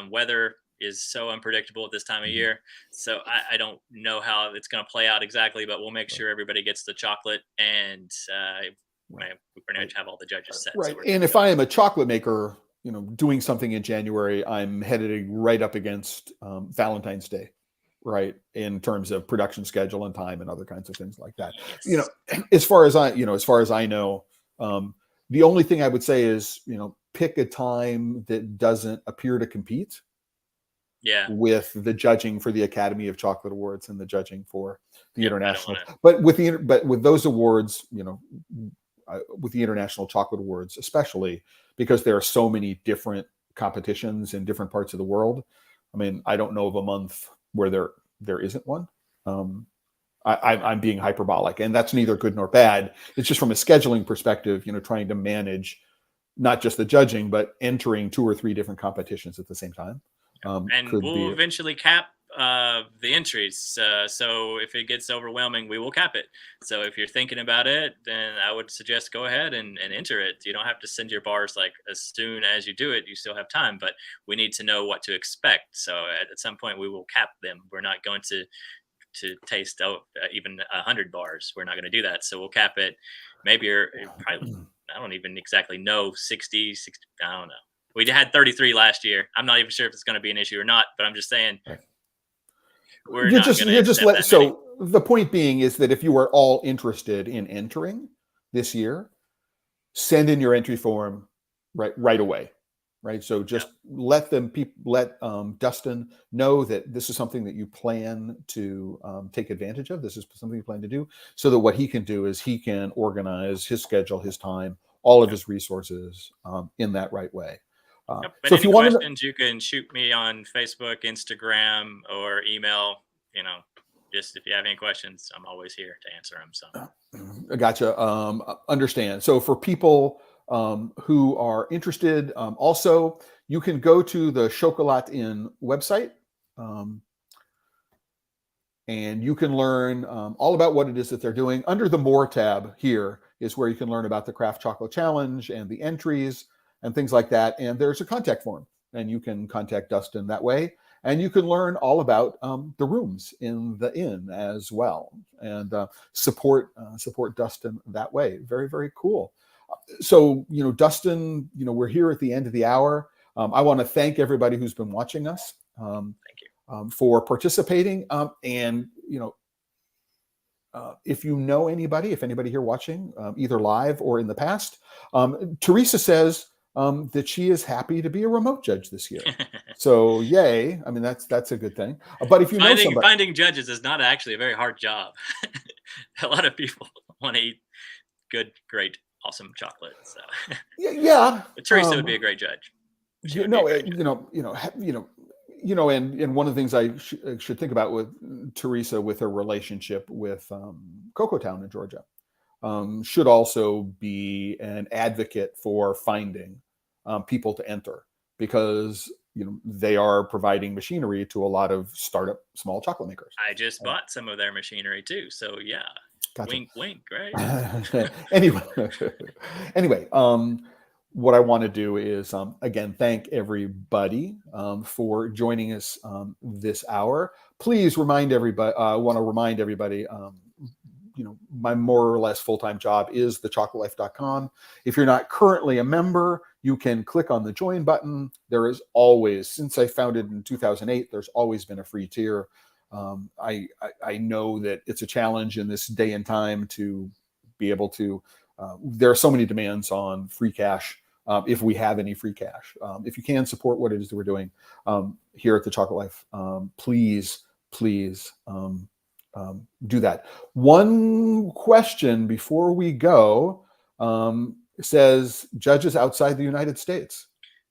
Weather is so unpredictable at this time of year, so I don't know how it's going to play out exactly. But we'll make sure everybody gets the chocolate, and we pretty much have all the judges set. Right. So and if I am a chocolate maker, doing something in January, I'm headed right up against Valentine's Day. Right, in terms of production schedule and time and other kinds of things like that. Yes. As far as I know, the only thing I would say is, pick a time that doesn't appear to compete with the judging for the Academy of Chocolate Awards and the judging for the international. But with those awards, with the International Chocolate Awards, especially because there are so many different competitions in different parts of the world. I mean, I don't know of a month where there isn't one. I'm being hyperbolic, and that's neither good nor bad. It's just from a scheduling perspective, trying to manage not just the judging, but entering 2 or 3 different competitions at the same time. And we'll eventually cap the entries. So if it gets overwhelming, we will cap it. So if you're thinking about it, then I would suggest go ahead and enter it. You don't have to send your bars like as soon as you do it. You still have time, but we need to know what to expect. So at some point, we will cap them. We're not going to taste even 100 bars. We're not going to do that. So we'll cap it. Maybe you're probably, I don't even exactly know, 60, I don't know. We had 33 last year. I'm not even sure if it's going to be an issue or not, but I'm just saying we're not going to accept that many. So the point being is that if you are all interested in entering this year, send in your entry form right away. Right. So just let Dustin know that this is something that you plan to take advantage of. This is something you plan to do, so that what he can do is he can organize his schedule, his time, all of his resources in that right way. But so if you want questions, you can shoot me on Facebook, Instagram, or email. Just if you have any questions, I'm always here to answer them. So, gotcha. Understand. So for people who are interested, also you can go to the TheChocolateLifeLIVE website, and you can learn all about what it is that they're doing. Under the More tab here is where you can learn about the Craft Chocolate Challenge and the entries and things like that. And there's a contact form, and you can contact Dustin that way. And you can learn all about the rooms in the inn as well, and support Dustin that way. Very, very cool. So, Dustin, we're here at the end of the hour. I want to thank everybody who's been watching us. Thank you for participating. And if if anybody here watching, either live or in the past, Teresa says that she is happy to be a remote judge this year. So yay. I mean, that's a good thing. But if you know somebody, finding judges is not actually a very hard job. A lot of people want to eat good, great, awesome chocolate. So yeah. But Teresa would be a great judge. And one of the things I should think about with Teresa, with her relationship with Cocoa Town in Georgia, should also be an advocate for finding people to enter, because they are providing machinery to a lot of startup small chocolate makers. I just bought some of their machinery too, so yeah. Gotcha. Wink, wink, right? Anyway, what I want to do is again thank everybody for joining us this hour. Please remind everybody. I want to remind everybody. My more or less full-time job is TheChocolateLife.com. If you're not currently a member, you can click on the join button. There is always, since I founded in 2008, there's always been a free tier. I know that it's a challenge in this day and time to be able to, there are so many demands on free cash. If we have any free cash, if you can support what it is that we're doing here at The Chocolate Life, please do that. One question before we go says, judges outside the United States?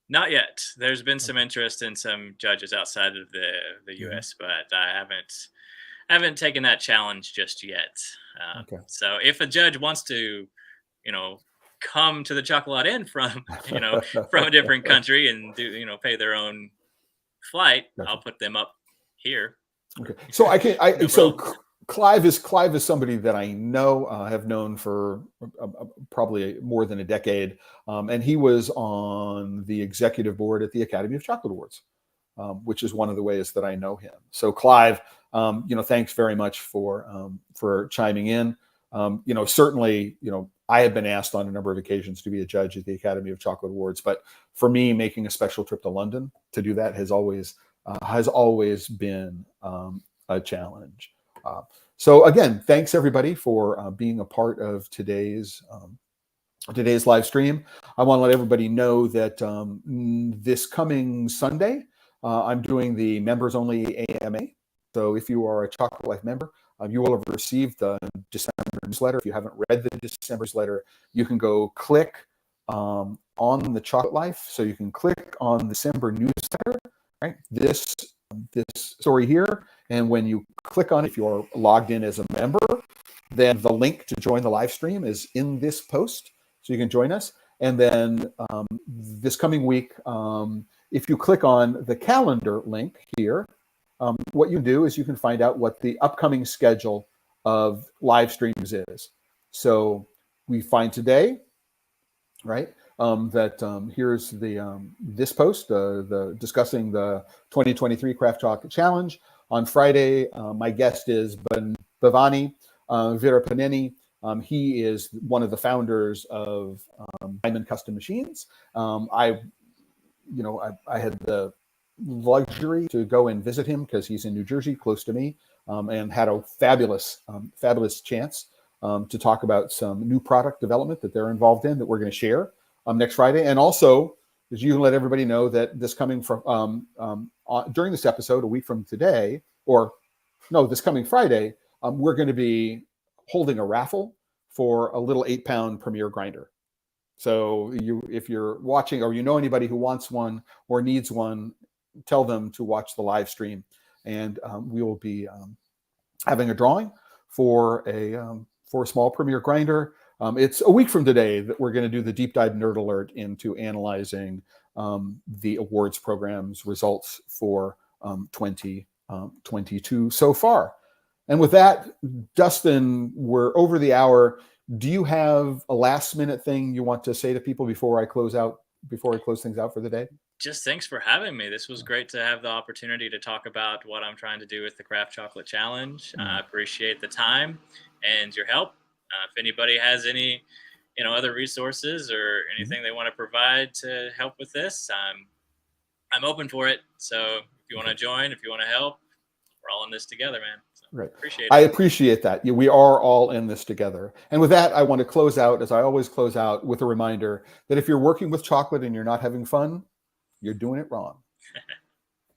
Not yet. There's been some interest in some judges outside of the U.S., but I haven't taken that challenge just yet. Okay. So if a judge wants to, come to the Chocolate Inn from from a different country and do pay their own flight, gotcha. I'll put them up here. Okay, so so Clive is somebody that I know, have known for probably more than a decade, and he was on the executive board at the Academy of Chocolate Awards, which is one of the ways that I know him. So Clive, thanks very much for chiming in. Certainly, I have been asked on a number of occasions to be a judge at the Academy of Chocolate Awards, but for me, making a special trip to London to do that has always been a challenge. So again, thanks everybody for being a part of today's live stream. I want to let everybody know that this coming Sunday, I'm doing the members only AMA. So if you are a Chocolate Life member, you will have received the December newsletter. If you haven't read the December newsletter, you can go click on the Chocolate Life. So you can click on the December newsletter, right? This story here, And when you click on it, if you're logged in as a member, then the link to join the live stream is in this post, so you can join us. And then this coming week, if you click on the calendar link here, what you do is you can find out what the upcoming schedule of live streams is. So we find today, right, that here's the this post, the discussing the 2023 Craft Chocolate Challenge. On Friday, my guest is Bhavani Virapaneni. He is one of the founders of Diamond Custom Machines. I had the luxury to go and visit him because he's in New Jersey, close to me, and had a fabulous chance to talk about some new product development that they're involved in that we're going to share next Friday. And also, as you can let everybody know that this coming from during this episode, a week from today, this coming Friday, we're going to be holding a raffle for a little 8-pound Premier grinder. So if you're watching or you know anybody who wants one or needs one, tell them to watch the live stream, and we will be having a drawing for a small Premier grinder. It's a week from today that we're going to do the deep dive nerd alert into analyzing the awards program's results for 2022 so far. And with that, Dustin, we're over the hour. Do you have a last minute thing you want to say to people before I close things out for the day? Just thanks for having me. This was great to have the opportunity to talk about what I'm trying to do with the Craft Chocolate Challenge. I appreciate the time and your help. If anybody has any, other resources or anything they want to provide to help with this, I'm open for it. So if you want to join, if you want to help, we're all in this together, man. So right. Appreciate it. I appreciate that. We are all in this together. And with that, I want to close out, as I always close out, with a reminder that if you're working with chocolate and you're not having fun, you're doing it wrong.